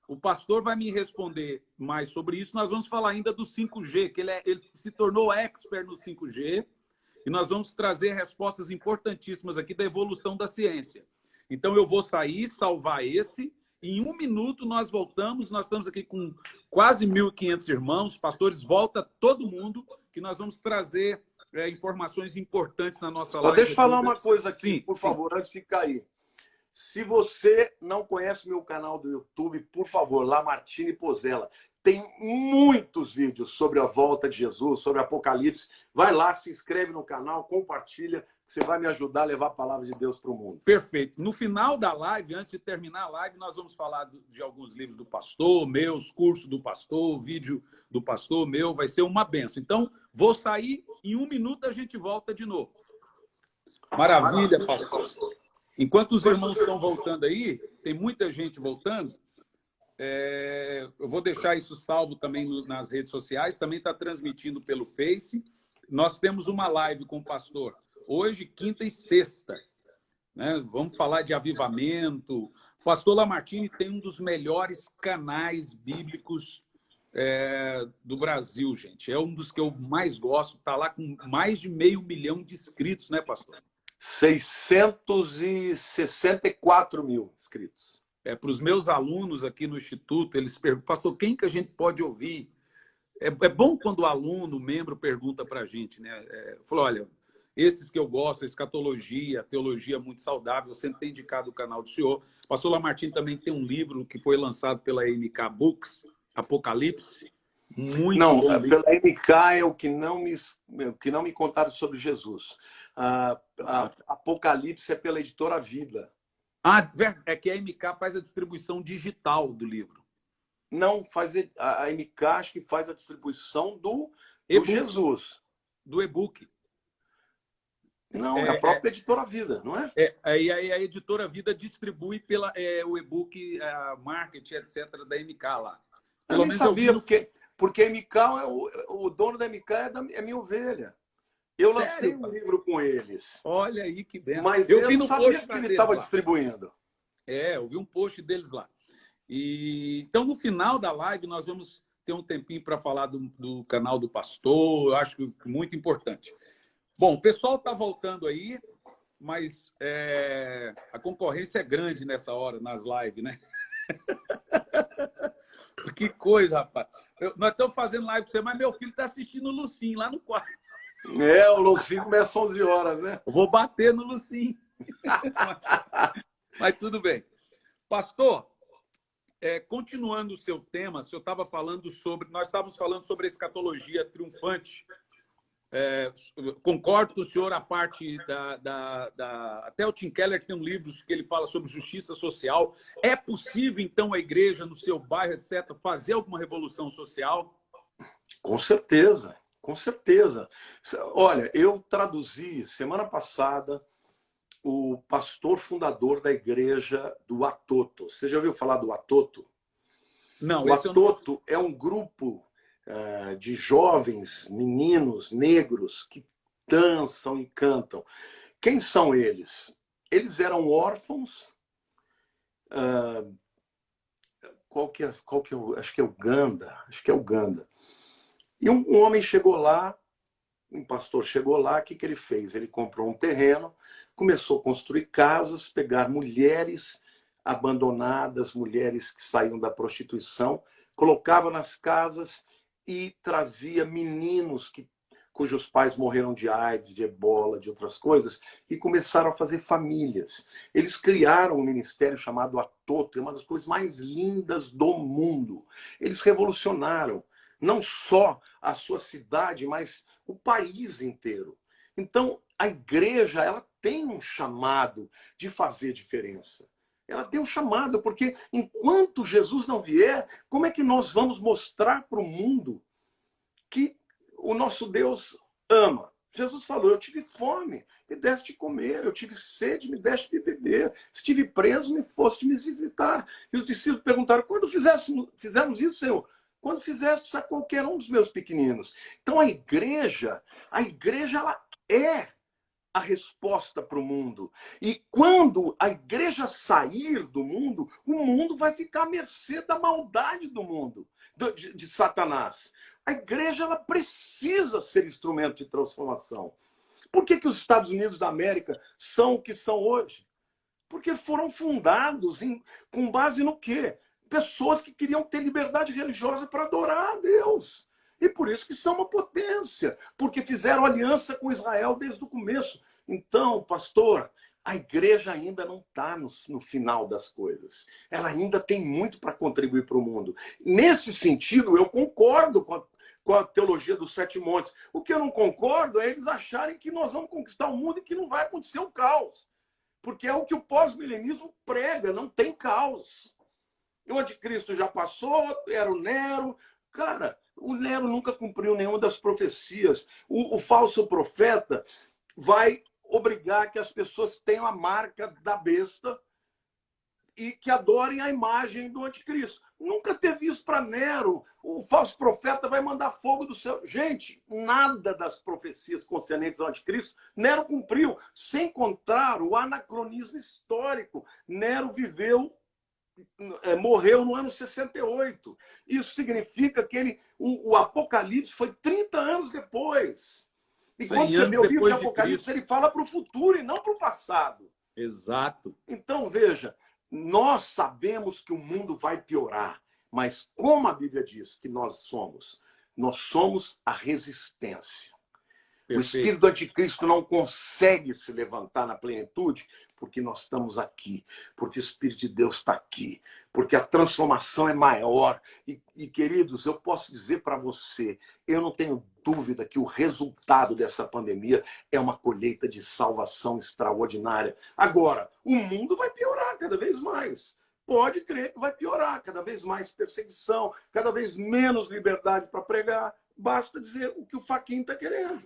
O pastor vai me responder mais sobre isso. Nós vamos falar ainda do 5G, que ele se tornou expert no 5G. E nós vamos trazer respostas importantíssimas aqui da evolução da ciência. Então, eu vou sair, salvar esse. Em 1 minuto, nós voltamos. Nós estamos aqui com quase 1.500 irmãos. Pastores, volta todo mundo, que nós vamos trazer informações importantes na nossa Só live. deixa eu falar uma coisa aqui, Sim, por sim. favor, antes de cair. Se você não conhece o meu canal do YouTube, por favor, Lamartine Pozella. Tem muitos vídeos sobre a volta de Jesus, sobre Apocalipse. Vai lá, se inscreve no canal, compartilha, que você vai me ajudar a levar a palavra de Deus para o mundo. Perfeito. No final da live, antes de terminar a live, nós vamos falar de alguns livros do pastor, meus, curso do pastor, vídeo do pastor, meu, vai ser uma benção. Então, vou sair, em 1 minuto a gente volta de novo. Maravilha, pastor. Enquanto os irmãos estão voltando aí, tem muita gente voltando, eu vou deixar isso salvo também nas redes sociais, também está transmitindo pelo Face. Nós temos uma live com o pastor hoje, quinta e sexta. Né? Vamos falar de avivamento. O pastor Lamartine tem um dos melhores canais bíblicos do Brasil, gente. É um dos que eu mais gosto. Está lá com mais de 500 mil de inscritos, né, pastor? 664 mil inscritos. Para os meus alunos aqui no Instituto, eles perguntam, pastor, quem que a gente pode ouvir? É bom quando o aluno, o membro, pergunta para a gente, né? Falou, olha, esses que eu gosto, a escatologia, a teologia muito saudável, eu sempre tenho indicado o canal do senhor. O pastor Lamartine também tem um livro que foi lançado pela MK Books, Apocalipse. Muito não, bom livro. Pela MK é o que não me contaram sobre Jesus. Apocalipse é pela editora Vida. É que a MK faz a distribuição digital do livro. Não, a MK acho que faz a distribuição do Jesus. Do e-book. Não, é a própria editora Vida, não é? Aí a editora Vida distribui o e-book, marketing, etc., da MK lá. Eu nem sabia, porque a MK, o dono da MK é minha ovelha. Eu lancei um livro com eles. Olha aí que benção. Mas eu não sabia que ele estava distribuindo. Eu vi um post deles lá. Então, no final da live, nós vamos ter um tempinho para falar do canal do pastor. Eu acho que muito importante. Bom, o pessoal está voltando aí, mas a concorrência é grande nessa hora, nas lives, né? Que coisa, rapaz. Nós estamos fazendo live com você, mas meu filho está assistindo o Lucinho lá no quarto. O Lucinho começa às 11 horas, né? Eu vou bater no Lucinho. Mas tudo bem. Pastor, continuando o seu tema, o senhor estava falando nós estávamos falando sobre a escatologia triunfante. Concordo com o senhor a parte até o Tim Keller tem um livro que ele fala sobre justiça social. É possível, então, a igreja, no seu bairro, etc., fazer alguma revolução social? Com certeza, com certeza. Olha, eu traduzi semana passada o pastor fundador da igreja do Atoto. Você já ouviu falar do Atoto? Não. O Atoto é um grupo de jovens, meninos, negros, que dançam e cantam. Quem são eles? Eles eram órfãos. Acho que é Uganda. Acho que é Uganda. E um homem chegou lá, um pastor chegou lá, o que ele fez? Ele comprou um terreno, começou a construir casas, pegar mulheres abandonadas, mulheres que saíam da prostituição, colocava nas casas e trazia meninos cujos pais morreram de AIDS, de ebola, de outras coisas, e começaram a fazer famílias. Eles criaram um ministério chamado Atoto, é uma das coisas mais lindas do mundo. Eles revolucionaram não só a sua cidade, mas o país inteiro. Então, a igreja, ela tem um chamado de fazer diferença. Ela tem um chamado, porque enquanto Jesus não vier, como é que nós vamos mostrar para o mundo que o nosso Deus ama? Jesus falou, eu tive fome, me deste de comer, eu tive sede, me deste de beber, estive preso, me foste me visitar. E os discípulos perguntaram, quando fizemos isso, Senhor? Quando fizeste a qualquer um dos meus pequeninos. Então a igreja ela é a resposta para o mundo. E quando a igreja sair do mundo, o mundo vai ficar à mercê da maldade do mundo, de Satanás. A igreja ela precisa ser instrumento de transformação. Por que os Estados Unidos da América são o que são hoje? Porque foram fundados com base no quê? Pessoas que queriam ter liberdade religiosa para adorar a Deus. E por isso que são uma potência, porque fizeram aliança com Israel desde o começo. Então, pastor, a igreja ainda não está no final das coisas. Ela ainda tem muito para contribuir para o mundo. Nesse sentido, eu concordo com a teologia dos 7 montes. O que eu não concordo é eles acharem que nós vamos conquistar o mundo e que não vai acontecer o caos. Porque é o que o pós-milenismo prega, não tem caos. O anticristo já passou, era o Nero. Cara, o Nero nunca cumpriu nenhuma das profecias. O falso profeta vai obrigar que as pessoas tenham a marca da besta e que adorem a imagem do anticristo. Nunca teve isso para Nero. O falso profeta vai mandar fogo do céu. Gente, nada das profecias concernentes ao anticristo Nero cumpriu, sem contar o anacronismo histórico. Nero morreu no ano 68. Isso significa que o Apocalipse foi 30 anos depois. E quando você vê o livro de Apocalipse, ele fala para o futuro e não para o passado. Exato. Então, veja, nós sabemos que o mundo vai piorar, mas como a Bíblia diz que nós somos a resistência. Perfeito. O espírito do anticristo não consegue se levantar na plenitude porque nós estamos aqui, porque o Espírito de Deus está aqui, porque a transformação é maior. E queridos, eu posso dizer para você, eu não tenho dúvida que o resultado dessa pandemia é uma colheita de salvação extraordinária. Agora, o mundo vai piorar cada vez mais. Pode crer que vai piorar, cada vez mais perseguição, cada vez menos liberdade para pregar. Basta dizer o que o Faquin está querendo.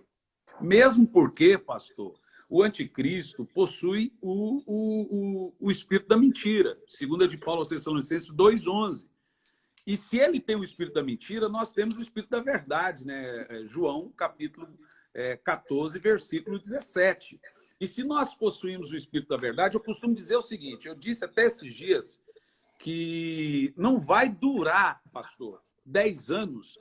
Mesmo porque, pastor, o anticristo possui o espírito da mentira, segundo a de Paulo aos Tessalonicenses 2:11. E se ele tem o espírito da mentira, nós temos o espírito da verdade, né? João, capítulo 14, versículo 17. E se nós possuímos o espírito da verdade, eu costumo dizer o seguinte, eu disse até esses dias que não vai durar, pastor, 10 anos,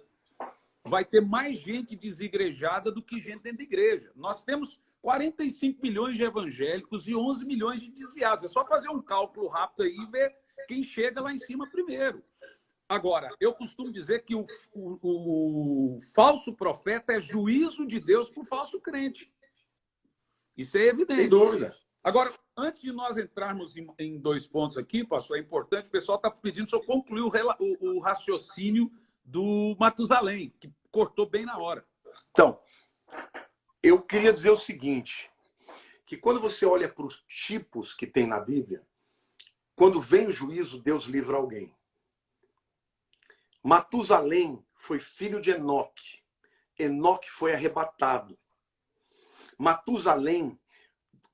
vai ter mais gente desigrejada do que gente dentro da igreja. Nós temos 45 milhões de evangélicos e 11 milhões de desviados. É só fazer um cálculo rápido aí e ver quem chega lá em cima primeiro. Agora, eu costumo dizer que o falso profeta é juízo de Deus para o falso crente. Isso é evidente. Sem dúvida. Agora, antes de nós entrarmos em 2 pontos aqui, pastor, é importante, o pessoal está pedindo se eu concluir o raciocínio do Matusalém, que cortou bem na hora. Então, eu queria dizer o seguinte, que quando você olha para os tipos que tem na Bíblia, quando vem o juízo, Deus livra alguém. Matusalém foi filho de Enoque. Enoque foi arrebatado. Matusalém,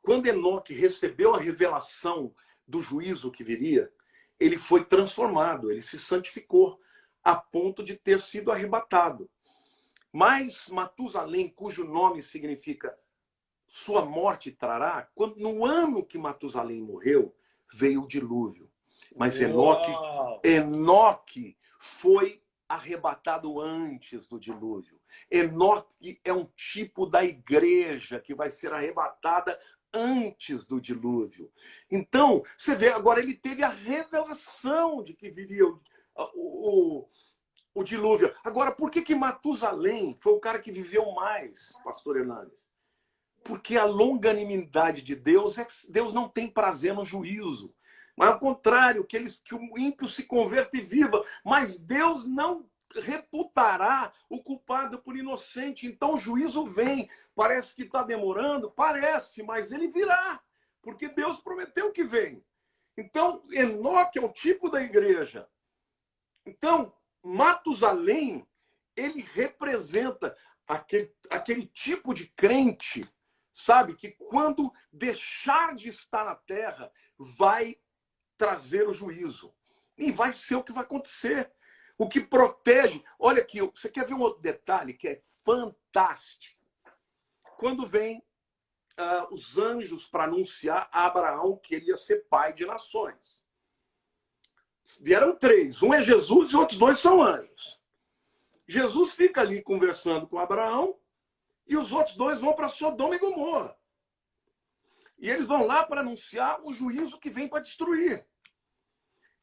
quando Enoque recebeu a revelação do juízo que viria, ele foi transformado, ele se santificou, a ponto de ter sido arrebatado. Mas Matusalém, cujo nome significa sua morte trará, no ano que Matusalém morreu, veio o dilúvio. Mas Enoque foi arrebatado antes do dilúvio. Enoque é um tipo da igreja que vai ser arrebatada antes do dilúvio. Então, você vê, agora ele teve a revelação de que viria o dilúvio. Agora, por que Matusalém foi o cara que viveu mais, pastor Hernanes? Porque a longanimidade de Deus Deus não tem prazer no juízo. Mas ao contrário, que o ímpio se converta e viva. Mas Deus não reputará o culpado por inocente. Então o juízo vem. Parece que está demorando? Parece, mas ele virá. Porque Deus prometeu que vem. Então, Enoque é o tipo da igreja. Então, Matusalém, ele representa aquele tipo de crente, sabe? Que quando deixar de estar na terra, vai trazer o juízo. E vai ser o que vai acontecer. O que protege... Olha aqui, você quer ver um outro detalhe que é fantástico? Quando vem os anjos para anunciar a Abraão que ele ia ser pai de nações. Vieram 3. Um é Jesus e outros 2 são anjos. Jesus fica ali conversando com Abraão e os outros 2 vão para Sodoma e Gomorra. E eles vão lá para anunciar o juízo que vem para destruir.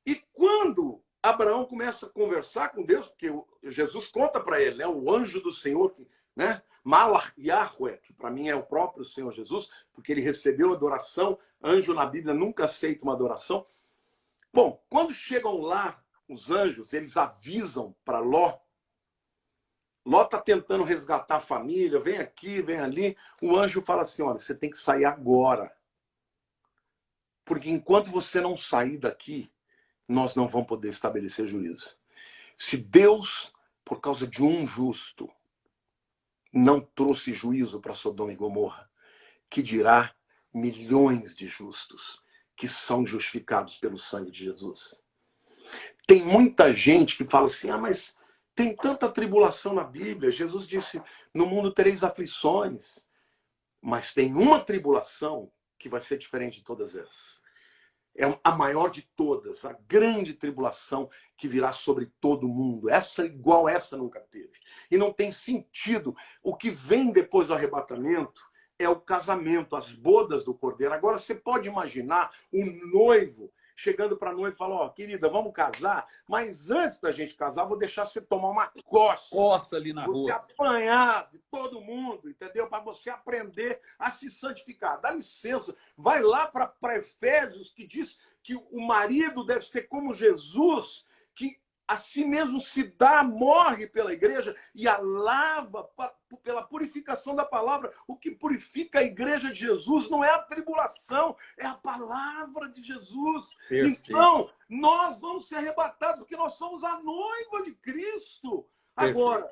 E quando Abraão começa a conversar com Deus, porque Jesus conta para ele, né? O anjo do Senhor, né? Malach Yahweh, que para mim é o próprio Senhor Jesus, porque ele recebeu adoração. Anjo na Bíblia nunca aceita uma adoração. Bom, quando chegam lá, os anjos, eles avisam para Ló. Ló está tentando resgatar a família, vem aqui, vem ali. O anjo fala assim, olha, você tem que sair agora. Porque enquanto você não sair daqui, nós não vamos poder estabelecer juízo. Se Deus, por causa de um justo, não trouxe juízo para Sodoma e Gomorra, que dirá milhões de justos que são justificados pelo sangue de Jesus. Tem muita gente que fala assim, mas tem tanta tribulação na Bíblia. Jesus disse, no mundo tereis aflições. Mas tem uma tribulação que vai ser diferente de todas essas. É a maior de todas, a grande tribulação que virá sobre todo mundo. Essa, igual essa, nunca teve. E não tem sentido. O que vem depois do arrebatamento é o casamento, as bodas do Cordeiro. Agora, você pode imaginar um noivo chegando para a noiva e falar, ó, querida, vamos casar, mas antes da gente casar, vou deixar você tomar uma coça ali na rua. Você apanhar de todo mundo, entendeu? Para você aprender a se santificar. Dá licença, vai lá para Efésios, que diz que o marido deve ser como Jesus, que a si mesmo se dá, morre pela igreja e a lava pela purificação da palavra. O que purifica a igreja de Jesus não é a tribulação, é a palavra de Jesus. Perfeito. Então, nós vamos ser arrebatados porque nós somos a noiva de Cristo. Agora,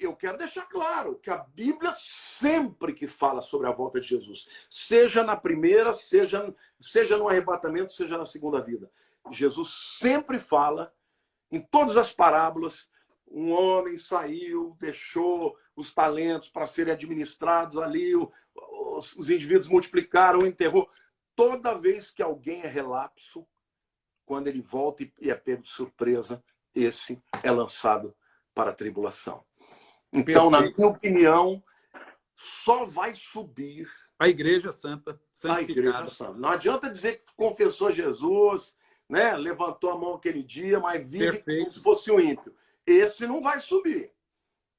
eu quero deixar claro que a Bíblia sempre que fala sobre a volta de Jesus, seja na primeira, seja no arrebatamento, seja na segunda vida, Jesus sempre fala, em todas as parábolas, um homem saiu, deixou os talentos para serem administrados ali, os indivíduos multiplicaram, enterrou. Toda vez que alguém é relapso, quando ele volta e é pego de surpresa, esse é lançado para a tribulação. Então, na minha opinião, só vai subir a Igreja Santa, a Igreja Santa. Não adianta dizer que confessou Jesus, né? Levantou a mão aquele dia, mas vive como se fosse um ímpio. Esse não vai subir.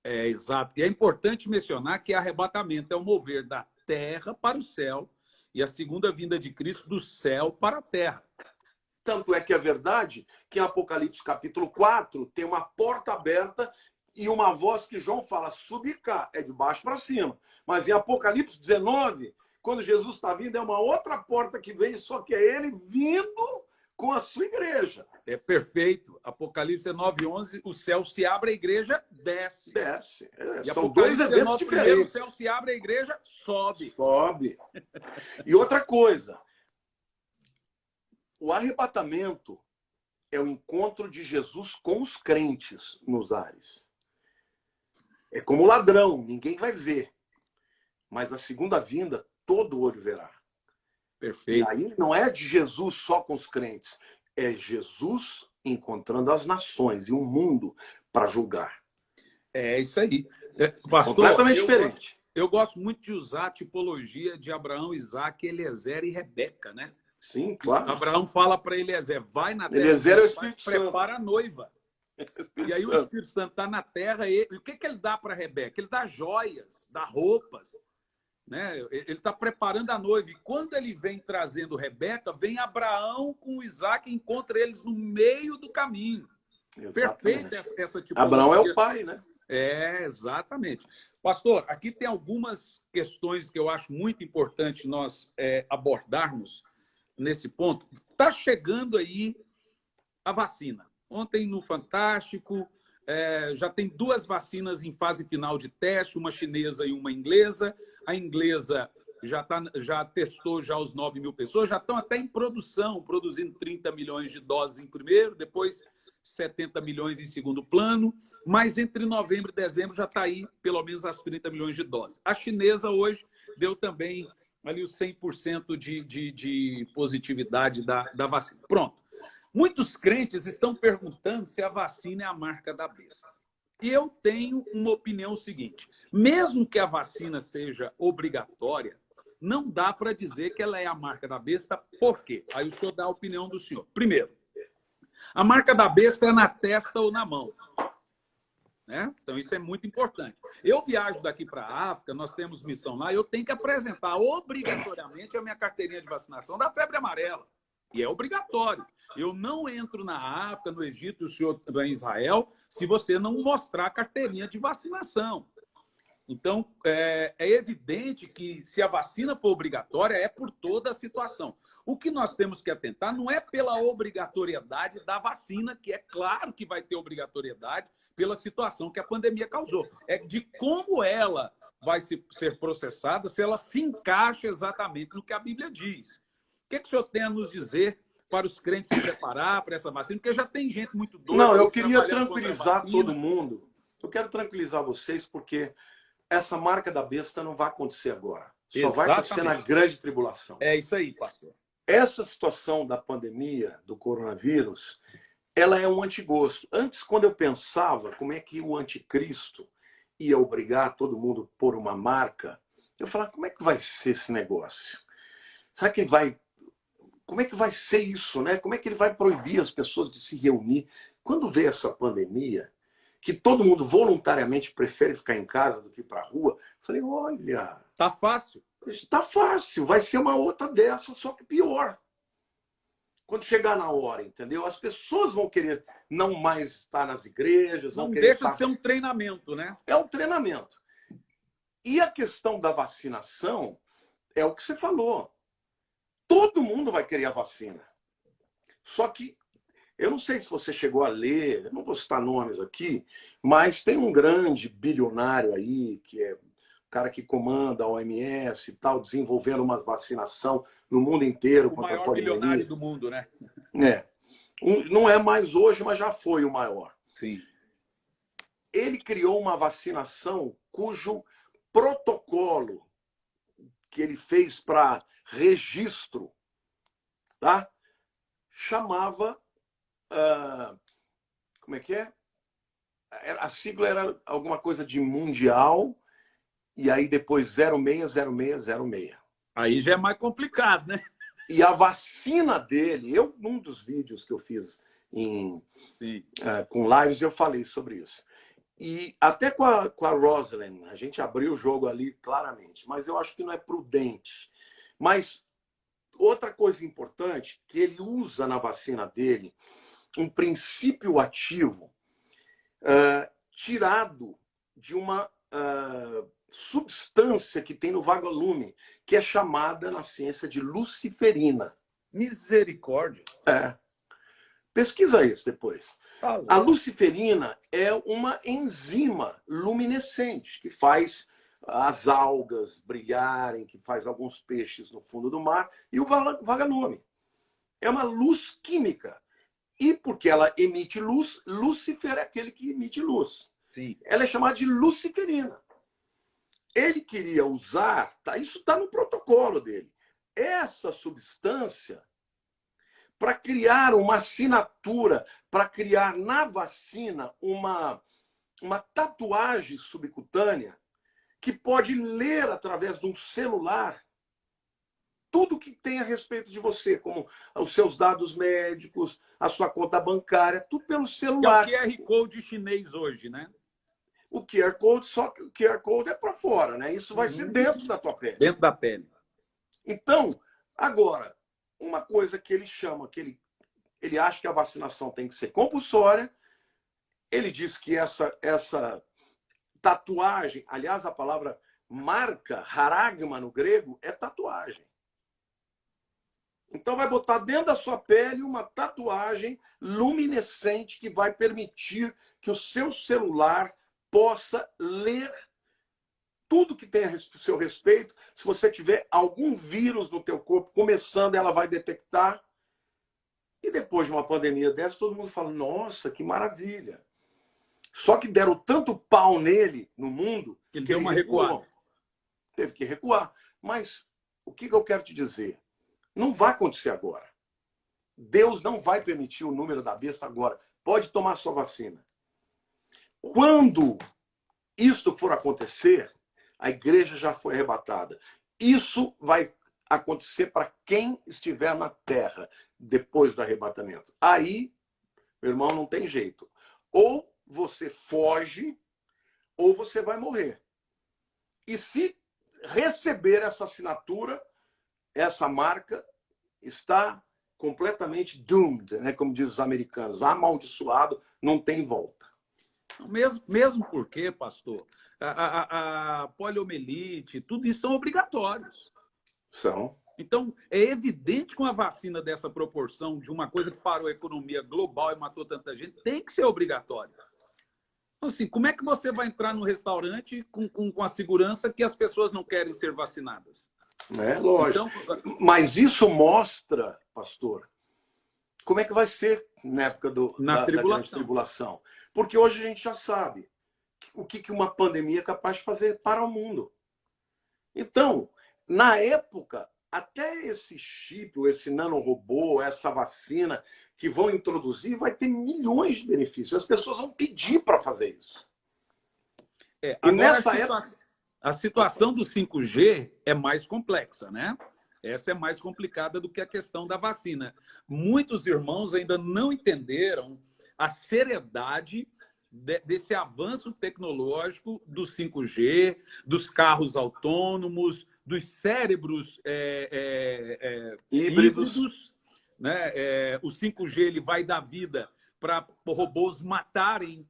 É, exato. E é importante mencionar que arrebatamento é o mover da terra para o céu e a segunda vinda de Cristo do céu para a terra. Tanto é que é verdade que em Apocalipse capítulo 4 tem uma porta aberta e uma voz que João fala, subir cá, é de baixo para cima. Mas em Apocalipse 19, quando Jesus está vindo, é uma outra porta que vem, só que é ele vindo com a sua igreja. É perfeito. Apocalipse 9:11, o céu se abre, a igreja desce. Desce. E são dois eventos diferentes. O céu se abre, a igreja sobe. Sobe. E outra coisa, o arrebatamento é o encontro de Jesus com os crentes nos ares. É como ladrão, ninguém vai ver. Mas a segunda vinda, todo olho verá. Perfeito. E aí não é de Jesus só com os crentes, é Jesus encontrando as nações e o mundo para julgar. É isso aí. Pastor, completamente diferente. Eu gosto muito de usar a tipologia de Abraão, Isaac, Eliezer e Rebeca, né? Sim, claro. Abraão fala para Eliezer, vai na terra, Eliezer é o Espírito Santo. Prepara a noiva. E aí o Espírito Santo está na terra e o que ele dá para Rebeca? Ele dá joias, dá roupas. Né? Ele está preparando a noiva. E quando ele vem trazendo Rebeca, vem Abraão com Isaac e encontra eles no meio do caminho. Perfeita essa tipologia. Abraão é o pai, né? É, exatamente. Pastor, aqui tem algumas questões que eu acho muito importante nós abordarmos nesse ponto. Está chegando aí a vacina. Ontem no Fantástico, já tem 2 vacinas em fase final de teste, uma chinesa e uma inglesa. A inglesa já testou já os 9 mil pessoas, já estão até em produção, produzindo 30 milhões de doses em primeiro, depois 70 milhões em segundo plano, mas entre novembro e dezembro já está aí pelo menos as 30 milhões de doses. A chinesa hoje deu também ali os 100% de positividade da vacina. Pronto. Muitos crentes estão perguntando se a vacina é a marca da besta. E eu tenho uma opinião seguinte, mesmo que a vacina seja obrigatória, não dá para dizer que ela é a marca da besta, por quê? Aí o senhor dá a opinião do senhor. Primeiro, A marca da besta é na testa ou na mão. Né? Então, isso é muito importante. Eu viajo daqui para a África, nós temos missão lá, eu tenho que apresentar obrigatoriamente a minha carteirinha de vacinação da febre amarela. E é obrigatório. Eu não entro na África, no Egito, o senhor em Israel, se você não mostrar a carteirinha de vacinação. Então, é evidente que se a vacina for obrigatória, é por toda a situação. O que nós temos que atentar não é pela obrigatoriedade da vacina, que é claro que vai ter obrigatoriedade pela situação que a pandemia causou. É de como ela vai ser processada, se ela se encaixa exatamente no que a Bíblia diz. O que o senhor tem a nos dizer para os crentes se preparar para essa vacina? Porque já tem gente muito doida. Não, eu queria tranquilizar todo mundo. Eu quero tranquilizar vocês, porque essa marca da besta não vai acontecer agora. Só vai acontecer na grande tribulação. É isso aí, pastor. Essa situação da pandemia, do coronavírus, ela é um antigosto. Antes, quando eu pensava como é que o anticristo ia obrigar todo mundo por uma marca, eu falava, como é que vai ser esse negócio? Será que vai... Como é que vai ser isso, né? Como é que ele vai proibir as pessoas de se reunir? Quando veio essa pandemia, que todo mundo voluntariamente prefere ficar em casa do que ir para a rua, eu falei, olha... Tá fácil. Tá fácil, vai ser uma outra dessa, só que pior. Quando chegar na hora, entendeu? As pessoas vão querer não mais estar nas igrejas. Não querer deixa estar... de ser um treinamento, né? É um treinamento. E a questão da vacinação é o que você falou. Todo mundo vai querer a vacina. Só que, eu não sei se você chegou a ler, eu não vou citar nomes aqui, mas tem um grande bilionário aí, que é o cara que comanda a OMS e tal, desenvolvendo uma vacinação no mundo inteiro contra a pandemia. O maior bilionário do mundo, né? É. Não é mais hoje, mas já foi o maior. Sim. Ele criou uma vacinação cujo protocolo que ele fez para registro, tá? Chamava... como é que é? A sigla era alguma coisa de mundial, e aí depois 060606. Aí já é mais complicado, né? E a vacina dele, num dos vídeos que eu fiz com lives, eu falei sobre isso. E até com a Rosalind, a gente abriu o jogo ali claramente, mas eu acho que não é prudente. Mas outra coisa importante, que ele usa na vacina dele um princípio ativo tirado de uma substância que tem no vagalume, que é chamada na ciência de luciferina. Misericórdia. Pesquisa isso depois. Ah, a luciferina é uma enzima luminescente que faz as algas brilharem, que faz alguns peixes no fundo do mar, e o vagalume. É uma luz química. E porque ela emite luz, Lúcifer é aquele que emite luz. Sim. Ela é chamada de luciferina. Ele queria usar, isso está no protocolo dele, essa substância para criar uma assinatura, para criar na vacina uma tatuagem subcutânea que pode ler através de um celular tudo que tem a respeito de você, como os seus dados médicos, a sua conta bancária, tudo pelo celular. Que é o QR Code chinês hoje, né? O QR Code, só que o QR Code é para fora, né? Isso vai ser dentro da tua pele. Dentro da pele. Então, agora, uma coisa que ele chama, que ele acha que a vacinação tem que ser compulsória, ele diz que essa tatuagem, aliás, a palavra marca, haragma no grego, é tatuagem. Então vai botar dentro da sua pele uma tatuagem luminescente que vai permitir que o seu celular possa ler tudo que tem a seu respeito. Se você tiver algum vírus no teu corpo começando, ela vai detectar. E depois de uma pandemia dessa, todo mundo fala, nossa, que maravilha. Só que deram tanto pau nele, no mundo, que ele deu uma recuada. Teve que recuar. Mas o que eu quero te dizer? Não vai acontecer agora. Deus não vai permitir o número da besta agora. Pode tomar sua vacina. Quando isto for acontecer, a igreja já foi arrebatada. Isso vai acontecer para quem estiver na terra depois do arrebatamento. Aí Meu irmão, não tem jeito. Ou você foge, ou você vai morrer. E se receber essa assinatura, essa marca está completamente doomed, né? Como dizem os americanos, amaldiçoado, não tem volta. Mesmo porque, pastor, a poliomielite, tudo isso são obrigatórios. São. Então, é evidente que uma vacina dessa proporção, de uma coisa que parou a economia global e matou tanta gente, tem que ser obrigatória. Então, assim, como é que você vai entrar no restaurante com a segurança que as pessoas não querem ser vacinadas? É lógico. Então, mas isso mostra, pastor, como é que vai ser na época da grande tribulação. Porque hoje a gente já sabe o que uma pandemia é capaz de fazer para o mundo. Então, na época, até esse chip, esse nanorobô, essa vacina que vão introduzir, vai ter milhões de benefícios. As pessoas vão pedir para fazer isso. E nessa época... A situação do 5G é mais complexa, né? Essa é mais complicada do que a questão da vacina. Muitos irmãos ainda não entenderam a seriedade desse avanço tecnológico do 5G, dos carros autônomos, dos cérebros híbridos. Né? O 5G ele vai dar vida para robôs matarem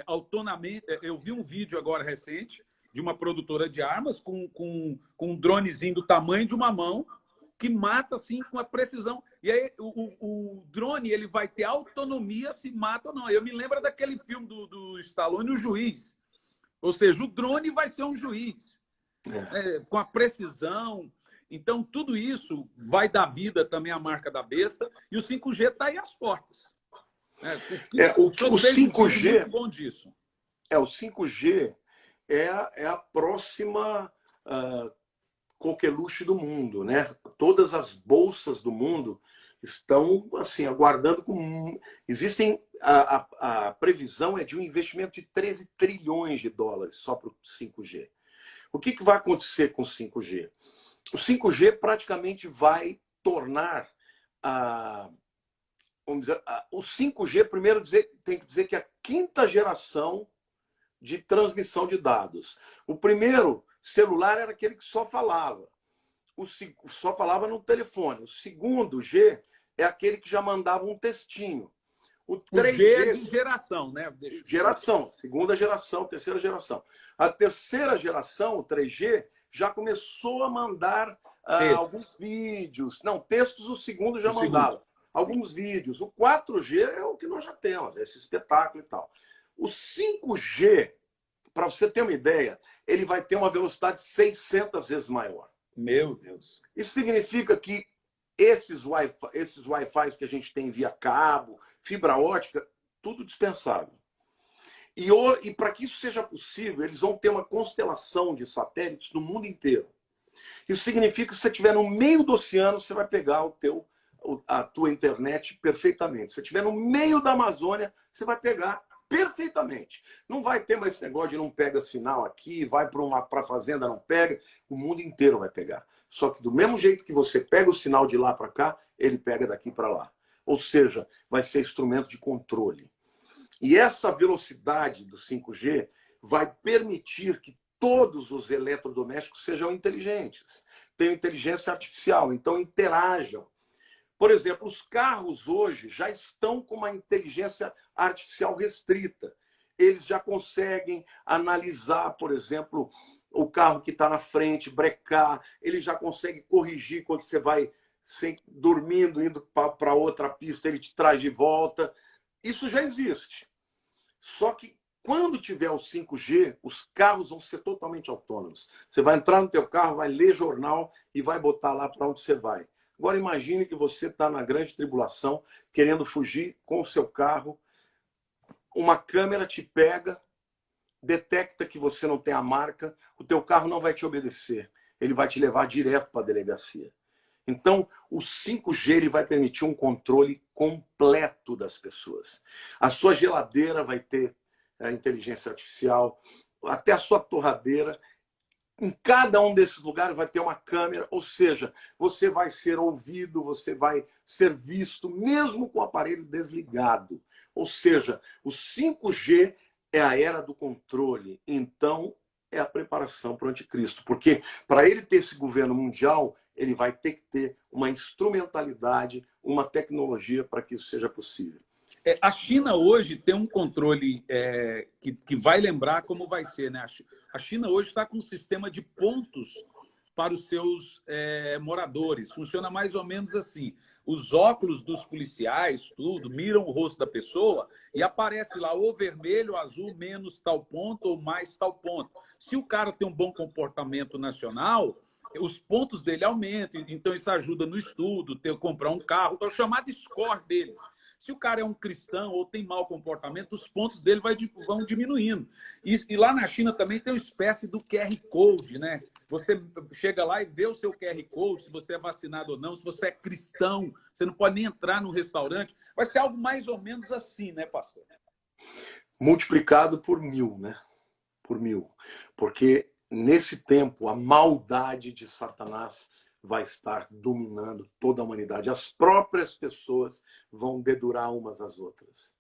autonomamente. Eu vi um vídeo agora recente de uma produtora de armas com um dronezinho do tamanho de uma mão que mata assim com a precisão. E aí o drone ele vai ter autonomia se mata ou não. Eu me lembro daquele filme do Stallone, O Juiz. Ou seja, o drone vai ser um juiz com a precisão. Então, tudo isso vai dar vida também à marca da besta. E o 5G está aí às portas. O 5G... muito bom disso. O 5G... É a próxima coqueluche do mundo, né? Todas as bolsas do mundo estão assim aguardando. Existem a previsão é de um investimento de 13 trilhões de dólares só para o 5G. O que vai acontecer com o 5G? O 5G praticamente vai tornar vamos dizer, o 5G primeiro tem que dizer que é a quinta geração de transmissão de dados. O primeiro celular era aquele que só falava. Só falava no telefone. O segundo G é aquele que já mandava um textinho. O 3G... G é de geração, né? Geração. Segunda geração, terceira geração. A terceira geração, o 3G, já começou a mandar alguns vídeos. Não, textos o segundo já mandava. Alguns vídeos. O 4G é o que nós já temos, esse espetáculo e tal. O 5G, para você ter uma ideia, ele vai ter uma velocidade 600 vezes maior. Meu Deus. Isso significa que esses Wi-Fi que a gente tem via cabo, fibra ótica, tudo dispensável. E para que isso seja possível, eles vão ter uma constelação de satélites no mundo inteiro. Isso significa que se você estiver no meio do oceano, você vai pegar a tua internet perfeitamente. Se você estiver no meio da Amazônia, você vai pegar perfeitamente. Não vai ter mais esse negócio de não pega sinal aqui, vai para a fazenda, não pega. O mundo inteiro vai pegar. Só que do mesmo jeito que você pega o sinal de lá para cá, ele pega daqui para lá. Ou seja, vai ser instrumento de controle. E essa velocidade do 5G vai permitir que todos os eletrodomésticos sejam inteligentes. Tenham inteligência artificial, então interajam. Por exemplo, os carros hoje já estão com uma inteligência artificial restrita. Eles já conseguem analisar, por exemplo, o carro que está na frente, brecar. Ele já consegue corrigir quando você vai dormindo, indo para outra pista, ele te traz de volta. Isso já existe. Só que quando tiver o 5G, os carros vão ser totalmente autônomos. Você vai entrar no teu carro, vai ler jornal e vai botar lá para onde você vai. Agora imagine que você está na grande tribulação, querendo fugir com o seu carro. Uma câmera te pega, detecta que você não tem a marca, o teu carro não vai te obedecer. Ele vai te levar direto para a delegacia. Então, o 5G ele vai permitir um controle completo das pessoas. A sua geladeira vai ter a inteligência artificial, até a sua torradeira. em cada um desses lugares vai ter uma câmera, ou seja, você vai ser ouvido, você vai ser visto, mesmo com o aparelho desligado. Ou seja, o 5G é a era do controle. Então, é a preparação para o anticristo. Porque para ele ter esse governo mundial, ele vai ter que ter uma instrumentalidade, uma tecnologia para que isso seja possível. A China hoje tem um controle que vai lembrar como vai ser, né? A China hoje está com um sistema de pontos para os seus moradores. Funciona mais ou menos assim. Os óculos dos policiais, tudo, miram o rosto da pessoa e aparece lá ou vermelho, azul, menos tal ponto ou mais tal ponto. Se o cara tem um bom comportamento nacional, os pontos dele aumentam. Então, isso ajuda no estudo, comprar um carro, é o chamado score deles. Se o cara é um cristão ou tem mau comportamento, os pontos dele vão diminuindo. E lá na China também tem uma espécie do QR Code, né? Você chega lá e vê o seu QR Code, se você é vacinado ou não, se você é cristão, você não pode nem entrar no restaurante. Vai ser algo mais ou menos assim, né, pastor? Multiplicado por 1000, né? Por 1000. Porque nesse tempo, a maldade de Satanás vai estar dominando toda a humanidade. As próprias pessoas vão dedurar umas às outras.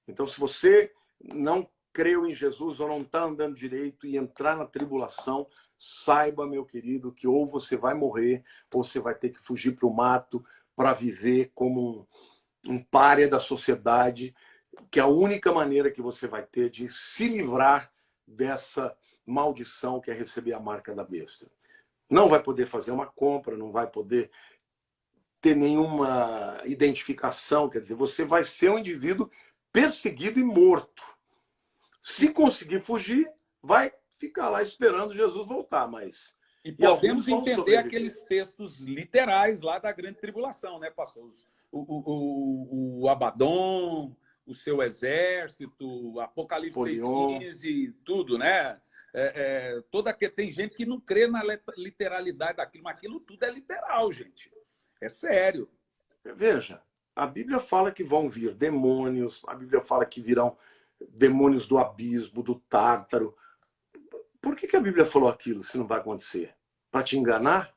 Então, se você não creu em Jesus ou não está andando direito e entrar na tribulação, saiba, meu querido, que ou você vai morrer ou você vai ter que fugir para o mato para viver como um pária da sociedade, que é a única maneira que você vai ter de se livrar dessa maldição que é receber a marca da besta. Não vai poder fazer uma compra, não vai poder ter nenhuma identificação. Quer dizer, você vai ser um indivíduo perseguido e morto. Se conseguir fugir, vai ficar lá esperando Jesus voltar. Mas e podemos entender aqueles textos literais lá da grande tribulação, né, pastor? O Abaddon, o seu exército, Apocalipse 6,15, tudo, né? Tem gente que não crê na literalidade daquilo, mas aquilo tudo é literal, gente. É sério. Veja, a Bíblia fala que vão vir demônios, a Bíblia fala que virão demônios do abismo, do Tártaro. Por que a Bíblia falou aquilo se não vai acontecer? Para te enganar?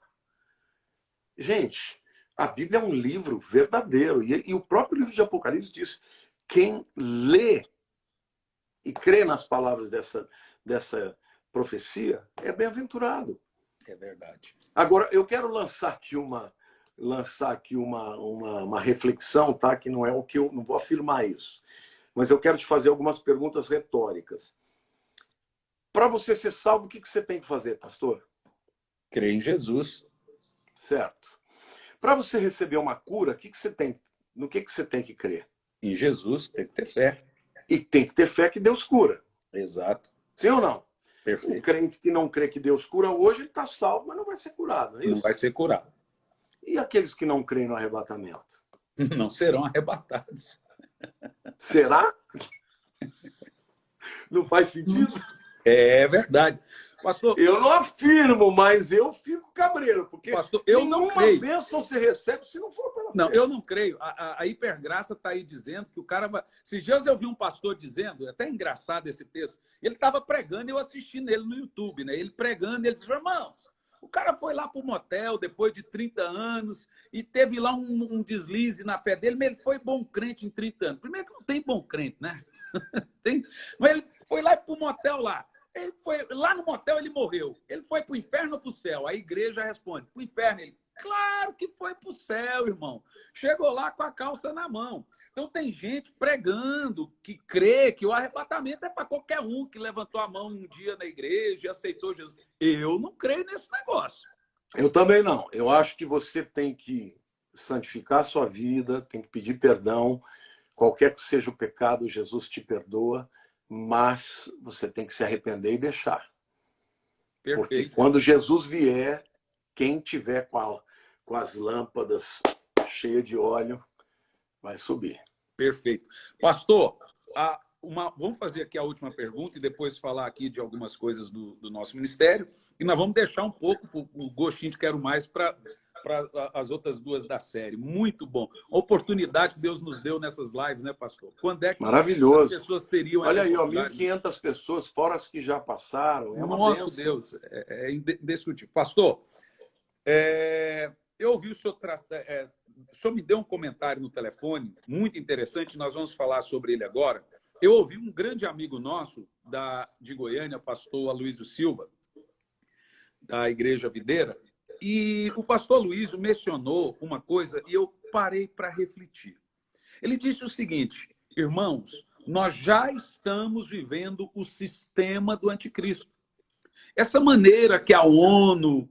Gente, a Bíblia é um livro verdadeiro. E o próprio livro de Apocalipse diz: quem lê e crê nas palavras dessa profecia é bem-aventurado. É verdade. Agora, eu quero lançar aqui uma reflexão, tá? Que não é o que eu não vou afirmar isso, mas eu quero te fazer algumas perguntas retóricas. Para você ser salvo, o que você tem que fazer, pastor? Crer em Jesus. Certo. Para você receber uma cura, no que você tem que crer? Em Jesus, tem que ter fé. E tem que ter fé que Deus cura. Exato. Sim ou não? Perfeito. O crente que não crê que Deus cura hoje, ele está salvo, mas não vai ser curado, não é isso? Não vai ser curado. E aqueles que não creem no arrebatamento? Não serão arrebatados. Será? Não faz sentido? É verdade. Pastor, eu não afirmo, mas eu fico cabreiro, porque pastor, eu não creio. Nenhuma bênção você recebe se não for pela fé. Não, eu não creio. A hipergraça está aí dizendo que o cara vai... Esses dias eu vi um pastor dizendo, é até engraçado esse texto, ele estava pregando e eu assisti nele no YouTube, né? Ele pregando, ele disse: irmãos, o cara foi lá para o motel depois de 30 anos e teve lá um deslize na fé dele, mas ele foi bom crente em 30 anos. Primeiro que não tem bom crente, né? Mas ele foi lá para o motel lá. Ele foi, lá no motel ele morreu. Ele foi para o inferno ou para o céu? A igreja responde: para o inferno. Ele: claro que foi para o céu, irmão. Chegou lá com a calça na mão. Então tem gente pregando que crê que o arrebatamento é para qualquer um que levantou a mão um dia na igreja e aceitou Jesus. Eu não creio nesse negócio. Eu também não. Eu acho que você tem que santificar a sua vida, tem que pedir perdão. Qualquer que seja o pecado, Jesus te perdoa. Mas você tem que se arrepender e deixar. Perfeito. Porque quando Jesus vier, quem tiver com as lâmpadas cheias de óleo, vai subir. Perfeito. Pastor, vamos fazer aqui a última pergunta e depois falar aqui de algumas coisas do nosso ministério. E nós vamos deixar um pouco o gostinho de quero mais para as outras duas da série. Muito bom. A oportunidade que Deus nos deu nessas lives, né, pastor? Quando é que Maravilhoso. as pessoas teriam Olha essa aí, ó, oportunidade? 1.500 pessoas, fora as que já passaram. É uma Nosso bênção. Deus, é indiscutível. Pastor, eu ouvi o senhor... o senhor me deu um comentário no telefone, muito interessante, nós vamos falar sobre ele agora. Eu ouvi um grande amigo nosso de Goiânia, pastor Aloysio Silva, da Igreja Videira, e o pastor Aloysio mencionou uma coisa e eu parei para refletir. Ele disse o seguinte: irmãos, nós já estamos vivendo o sistema do anticristo. Essa maneira que a ONU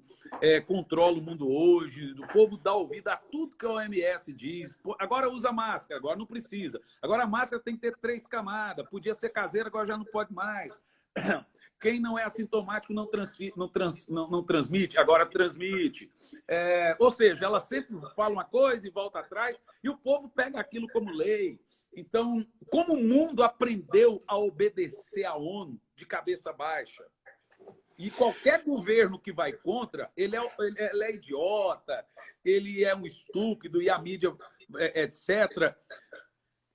controla o mundo hoje, do povo dar ouvido a tudo que a OMS diz. Agora usa máscara, agora não precisa. Agora a máscara tem que ter 3 camadas. Podia ser caseira, agora já não pode mais. Quem não é assintomático não transmite, agora transmite. Ou seja, ela sempre fala uma coisa e volta atrás, e o povo pega aquilo como lei. Então, como o mundo aprendeu a obedecer à ONU de cabeça baixa, e qualquer governo que vai contra, ele é idiota, ele é um estúpido, e a mídia, etc.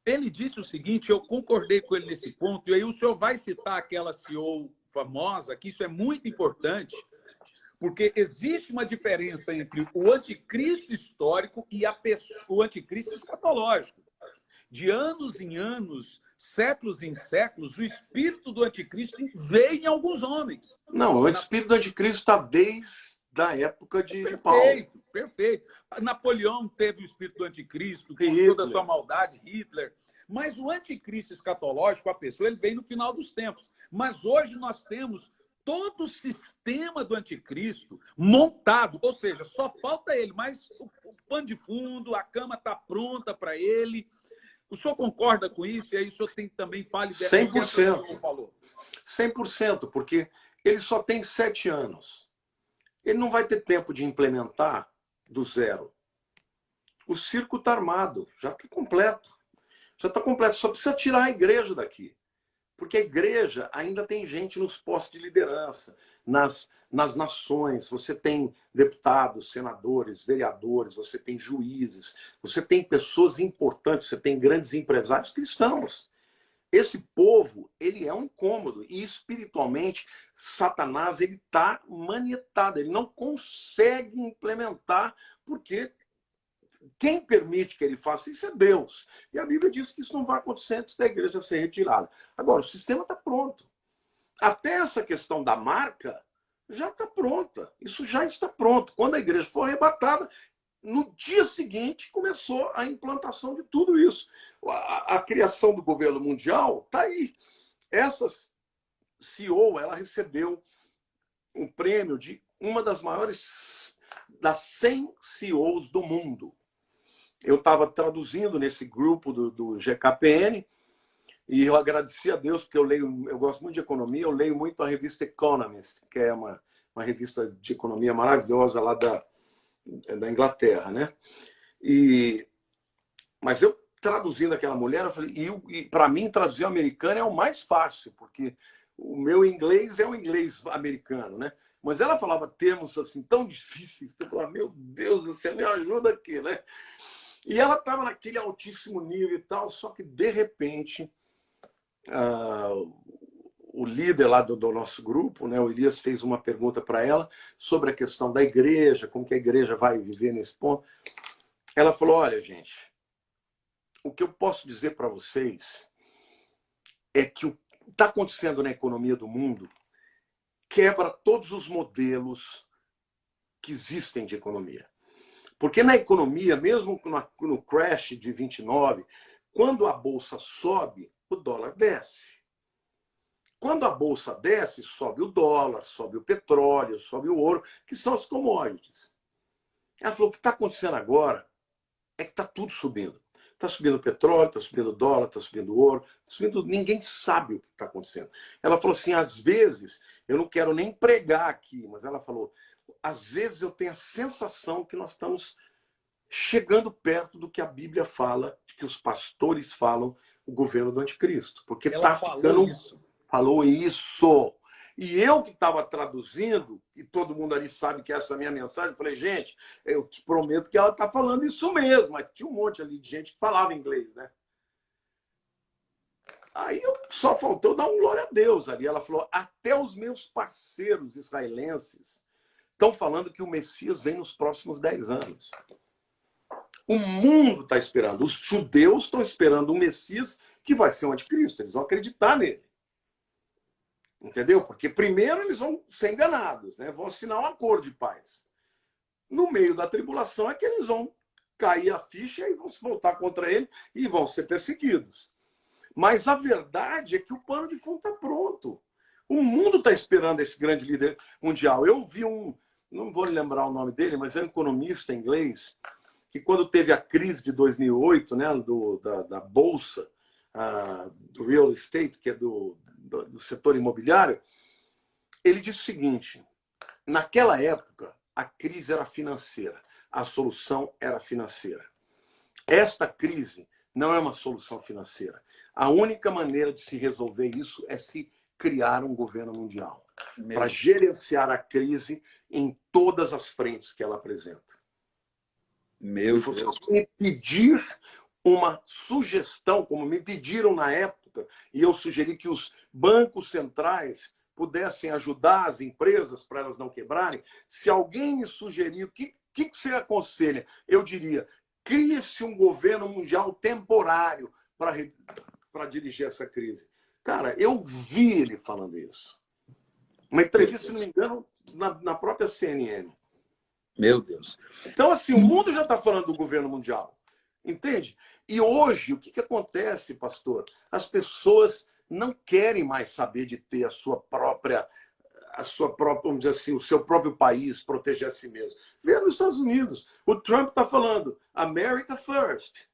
Ele disse o seguinte, eu concordei com ele nesse ponto, e aí o senhor vai citar aquela CEO famosa, que isso é muito importante, porque existe uma diferença entre o anticristo histórico e o anticristo escatológico. De anos em anos, séculos em séculos, o espírito do anticristo veio em alguns homens. Não, o espírito do anticristo está desde a época de Paulo. Perfeito, perfeito. Napoleão teve o espírito do anticristo, com toda a sua maldade, Hitler. Mas o anticristo escatológico, a pessoa, ele vem no final dos tempos. Mas hoje nós temos todo o sistema do anticristo montado, ou seja, só falta ele, mas o pano de fundo, a cama está pronta para ele. O senhor concorda com isso? E aí o senhor também fale dessa 100%. que falou. 100%, porque ele só tem 7 anos. Ele não vai ter tempo de implementar do zero. O circo está armado, já está completo. Já está completo, só precisa tirar a igreja daqui. Porque a igreja ainda tem gente nos postos de liderança, nas nações. Você tem deputados, senadores, vereadores, você tem juízes, você tem pessoas importantes, você tem grandes empresários cristãos. Esse povo, ele é um incômodo. E espiritualmente, Satanás, ele está manietado. Ele não consegue implementar, porque quem permite que ele faça isso é Deus. E a Bíblia diz que isso não vai acontecer antes da igreja ser retirada. Agora, o sistema está pronto. Até essa questão da marca já está pronta. Isso já está pronto. Quando a igreja for arrebatada, no dia seguinte começou a implantação de tudo isso. A criação do governo mundial está aí. Essa CEO, ela recebeu um prêmio de uma das maiores, das 100 CEOs do mundo. Eu estava traduzindo nesse grupo do GKPN e eu agradeci a Deus, porque eu gosto muito de economia, eu leio muito a revista Economist, que é uma revista de economia maravilhosa lá da Inglaterra, né? Mas eu traduzindo aquela mulher, eu falei, e para mim traduzir o americano é o mais fácil, porque o meu inglês é o inglês americano, né? Mas ela falava termos assim tão difíceis, que eu falava, meu Deus, você me ajuda aqui, né? E ela estava naquele altíssimo nível e tal, só que, de repente, o líder lá do nosso grupo, né, o Elias, fez uma pergunta para ela sobre a questão da igreja, como que a igreja vai viver nesse ponto. Ela falou, olha, gente, o que eu posso dizer para vocês é que o que está acontecendo na economia do mundo quebra todos os modelos que existem de economia. Porque na economia, mesmo no crash de 29, quando a bolsa sobe, o dólar desce. Quando a bolsa desce, sobe o dólar, sobe o petróleo, sobe o ouro, que são as commodities. Ela falou, o que está acontecendo agora é que está tudo subindo. Está subindo o petróleo, está subindo o dólar, está subindo o ouro, está subindo... ninguém sabe o que está acontecendo. Ela falou assim, às vezes, eu não quero nem pregar aqui, mas ela falou, às vezes eu tenho a sensação que nós estamos chegando perto do que a Bíblia fala, que os pastores falam, o governo do anticristo. Porque está ficando... Isso. Falou isso. E eu que estava traduzindo, e todo mundo ali sabe que essa é a minha mensagem, eu falei, gente, eu te prometo que ela está falando isso mesmo. Mas tinha um monte ali de gente que falava inglês, né? Aí só faltou dar um glória a Deus ali. Ela falou, até os meus parceiros israelenses estão falando que o Messias vem nos próximos 10 anos. O mundo está esperando. Os judeus estão esperando um Messias que vai ser o anticristo. Eles vão acreditar nele. Entendeu? Porque primeiro eles vão ser enganados, né? Vão assinar um acordo de paz. No meio da tribulação é que eles vão cair a ficha e vão se voltar contra ele e vão ser perseguidos. Mas a verdade é que o pano de fundo está pronto. O mundo está esperando esse grande líder mundial. Eu vi não vou lembrar o nome dele, mas é um economista inglês, que quando teve a crise de 2008, né, da Bolsa, do real estate, que é do setor imobiliário, ele disse o seguinte, naquela época, a crise era financeira, a solução era financeira. Esta crise não é uma solução financeira. A única maneira de se resolver isso é se criar um governo mundial para gerenciar a crise em todas as frentes que ela apresenta. Meu Deus. Se me pedir uma sugestão, como me pediram na época, e eu sugeri que os bancos centrais pudessem ajudar as empresas para elas não quebrarem, se alguém me sugerir o que você aconselha, eu diria, crie-se um governo mundial temporário para dirigir essa crise. Cara, eu vi ele falando isso. Uma entrevista, se não me engano, na própria CNN. Meu Deus. Então, assim, o mundo já está falando do governo mundial. Entende? E hoje, o que acontece, pastor? As pessoas não querem mais saber de ter a sua própria, vamos dizer assim, o seu próprio país, proteger a si mesmo. Vê nos Estados Unidos. O Trump está falando America First.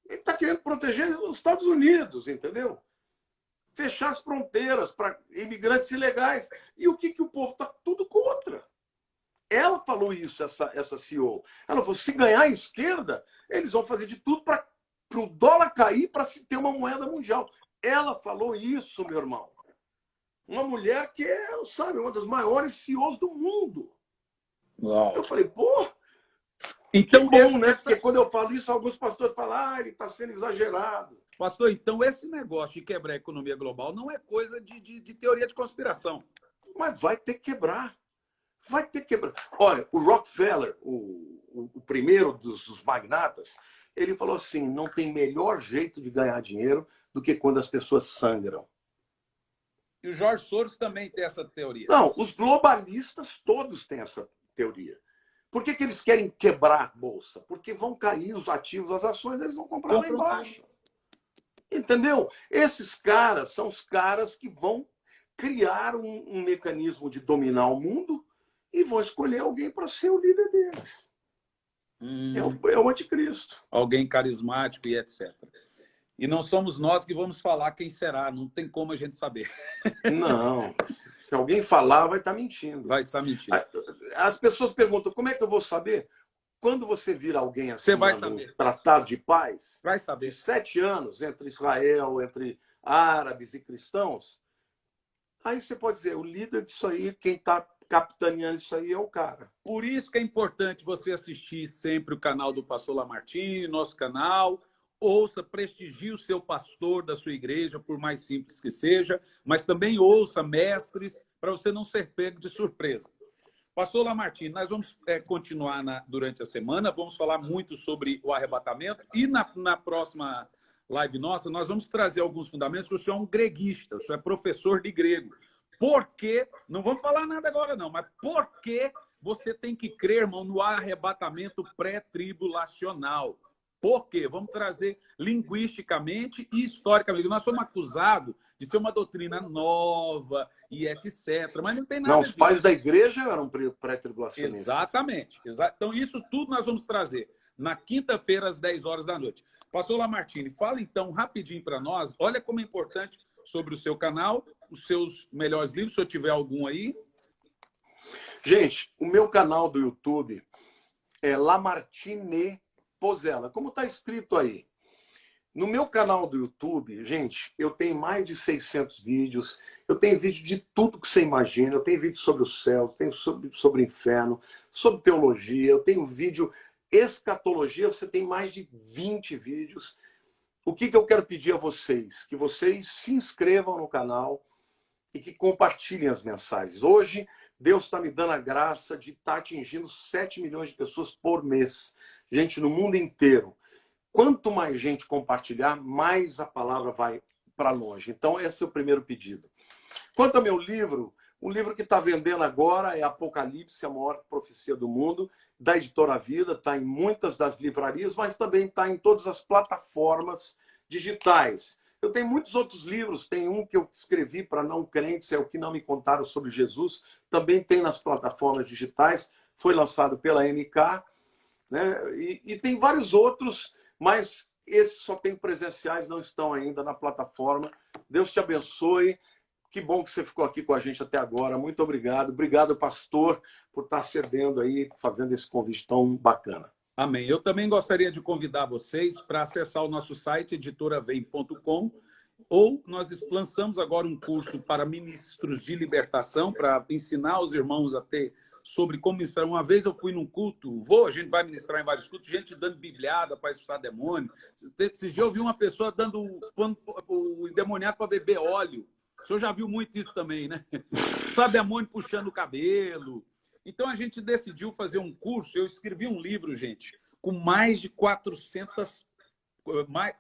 Ele está querendo proteger os Estados Unidos, entendeu? Fechar as fronteiras para imigrantes ilegais. E o que o povo está tudo contra? Ela falou isso, essa CEO. Ela falou, se ganhar a esquerda, eles vão fazer de tudo para o dólar cair para se ter uma moeda mundial. Ela falou isso, meu irmão. Uma mulher que é, sabe, uma das maiores CEOs do mundo. Uau. Eu falei, pô, então, que bom, né? Porque quando eu falo isso, alguns pastores falam, ele está sendo exagerado. Pastor, então esse negócio de quebrar a economia global não é coisa de teoria de conspiração. Mas vai ter que quebrar. Vai ter que quebrar. Olha, o Rockefeller, o primeiro dos magnatas, ele falou assim, não tem melhor jeito de ganhar dinheiro do que quando as pessoas sangram. E o George Soros também tem essa teoria. Não, os globalistas todos têm essa teoria. Por que eles querem quebrar a bolsa? Porque vão cair os ativos, as ações, eles vão comprar lá embaixo. Entendeu? Esses caras são os caras que vão criar um mecanismo de dominar o mundo e vão escolher alguém para ser o líder deles. É o anticristo. Alguém carismático e etc. E não somos nós que vamos falar quem será. Não tem como a gente saber. Não. Se alguém falar, vai estar mentindo. Vai estar mentindo. As pessoas perguntam, como é que eu vou saber? Quando você vira alguém assim, você vai saber. Um tratado de paz, vai saber. de 7 anos entre Israel, entre árabes e cristãos, aí você pode dizer, o líder disso aí, quem está capitaneando isso aí é o cara. Por isso que é importante você assistir sempre o canal do Pastor Lamartine, nosso canal. Ouça, prestigie o seu pastor da sua igreja, por mais simples que seja, mas também ouça mestres, para você não ser pego de surpresa. Pastor Lamartine, nós vamos continuar durante a semana, vamos falar muito sobre o arrebatamento e na próxima live nossa, nós vamos trazer alguns fundamentos, porque o senhor é um greguista, o senhor é professor de grego. Por quê? Não vamos falar nada agora não, mas por que você tem que crer, irmão, no arrebatamento pré-tribulacional? Por quê? Vamos trazer linguisticamente e historicamente. Nós somos acusados de ser uma doutrina nova e etc. Mas não tem nada. Não, os pais da igreja eram pré-tribulacionistas. Exatamente. Então, isso tudo nós vamos trazer na quinta-feira, às 10 horas da noite. Pastor Lamartine, fala então rapidinho para nós. Olha como é importante sobre o seu canal, os seus melhores livros, se eu tiver algum aí. Gente, o meu canal do YouTube é Lamartine Pozella, como está escrito aí. No meu canal do YouTube, gente, eu tenho mais de 600 vídeos. Eu tenho vídeo de tudo que você imagina. Eu tenho vídeo sobre o céu, tenho sobre o inferno, sobre teologia. Eu tenho vídeo escatologia. Você tem mais de 20 vídeos. O que eu quero pedir a vocês? Que vocês se inscrevam no canal e que compartilhem as mensagens. Hoje, Deus está me dando a graça de estar atingindo 7 milhões de pessoas por mês. Gente, no mundo inteiro. Quanto mais gente compartilhar, mais a palavra vai para longe. Então, esse é o primeiro pedido. Quanto ao meu livro, o livro que está vendendo agora é Apocalipse, a maior profecia do mundo, da Editora Vida, está em muitas das livrarias, mas também está em todas as plataformas digitais. Eu tenho muitos outros livros, tem um que eu escrevi para não crentes, é O que não me contaram sobre Jesus, também tem nas plataformas digitais, foi lançado pela MK, né? E tem vários outros, mas esses só tem presenciais, não estão ainda na plataforma. Deus te abençoe. Que bom que você ficou aqui com a gente até agora. Muito obrigado. Obrigado, pastor, por estar cedendo aí, fazendo esse convite tão bacana. Amém. Eu também gostaria de convidar vocês para acessar o nosso site, editoravem.com, ou nós lançamos agora um curso para ministros de libertação, para ensinar os irmãos a ter sobre como ministrar. Uma vez eu fui num culto, a gente vai ministrar em vários cultos, gente dando bibliada para expulsar demônio. Esse dia eu vi uma pessoa dando o endemoniado para beber óleo. O senhor já viu muito isso também, né? Só demônio puxando o cabelo. Então a gente decidiu fazer um curso. Eu escrevi um livro, gente, com mais de 400,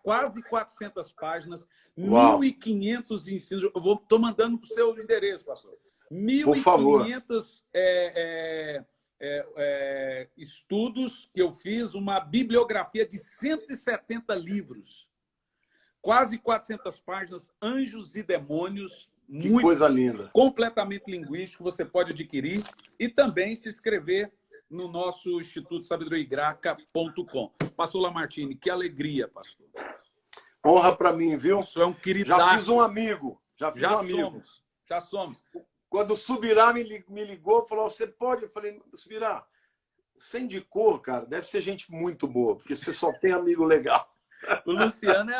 quase 400 páginas, Uau. 1.500 ensinos. Eu estou mandando para o seu endereço, pastor. Por favor. 1.500 estudos que eu fiz, uma bibliografia de 170 livros. Quase 400 páginas, Anjos e Demônios. Que coisa linda. Completamente linguístico, você pode adquirir e também se inscrever no nosso Instituto sabedoriagraca.com. Pastor Lamartine, que alegria, pastor. Honra para mim, viu? Isso é um queridaço. Já fiz um amigo. Já somos. Quando o Subirá me ligou, falou, você pode? Eu falei, Subirá, você indicou, cara, deve ser gente muito boa, porque você só tem amigo legal. O Luciano,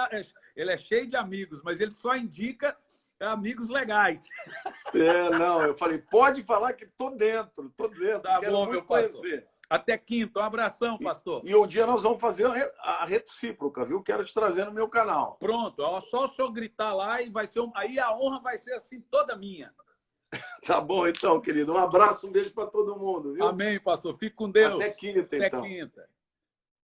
ele é cheio de amigos, mas ele só indica amigos legais. Não, eu falei, pode falar que tô dentro. Tá bom, meu pastor. Até quinta, um abração, pastor. E um dia nós vamos fazer a recíproca, viu? Quero te trazer no meu canal. Pronto, só o senhor gritar lá e vai ser aí a honra vai ser assim toda minha. Tá bom, então, querido. Um abraço, um beijo para todo mundo, viu? Amém, pastor. Fique com Deus. Até quinta, então. Até quinta.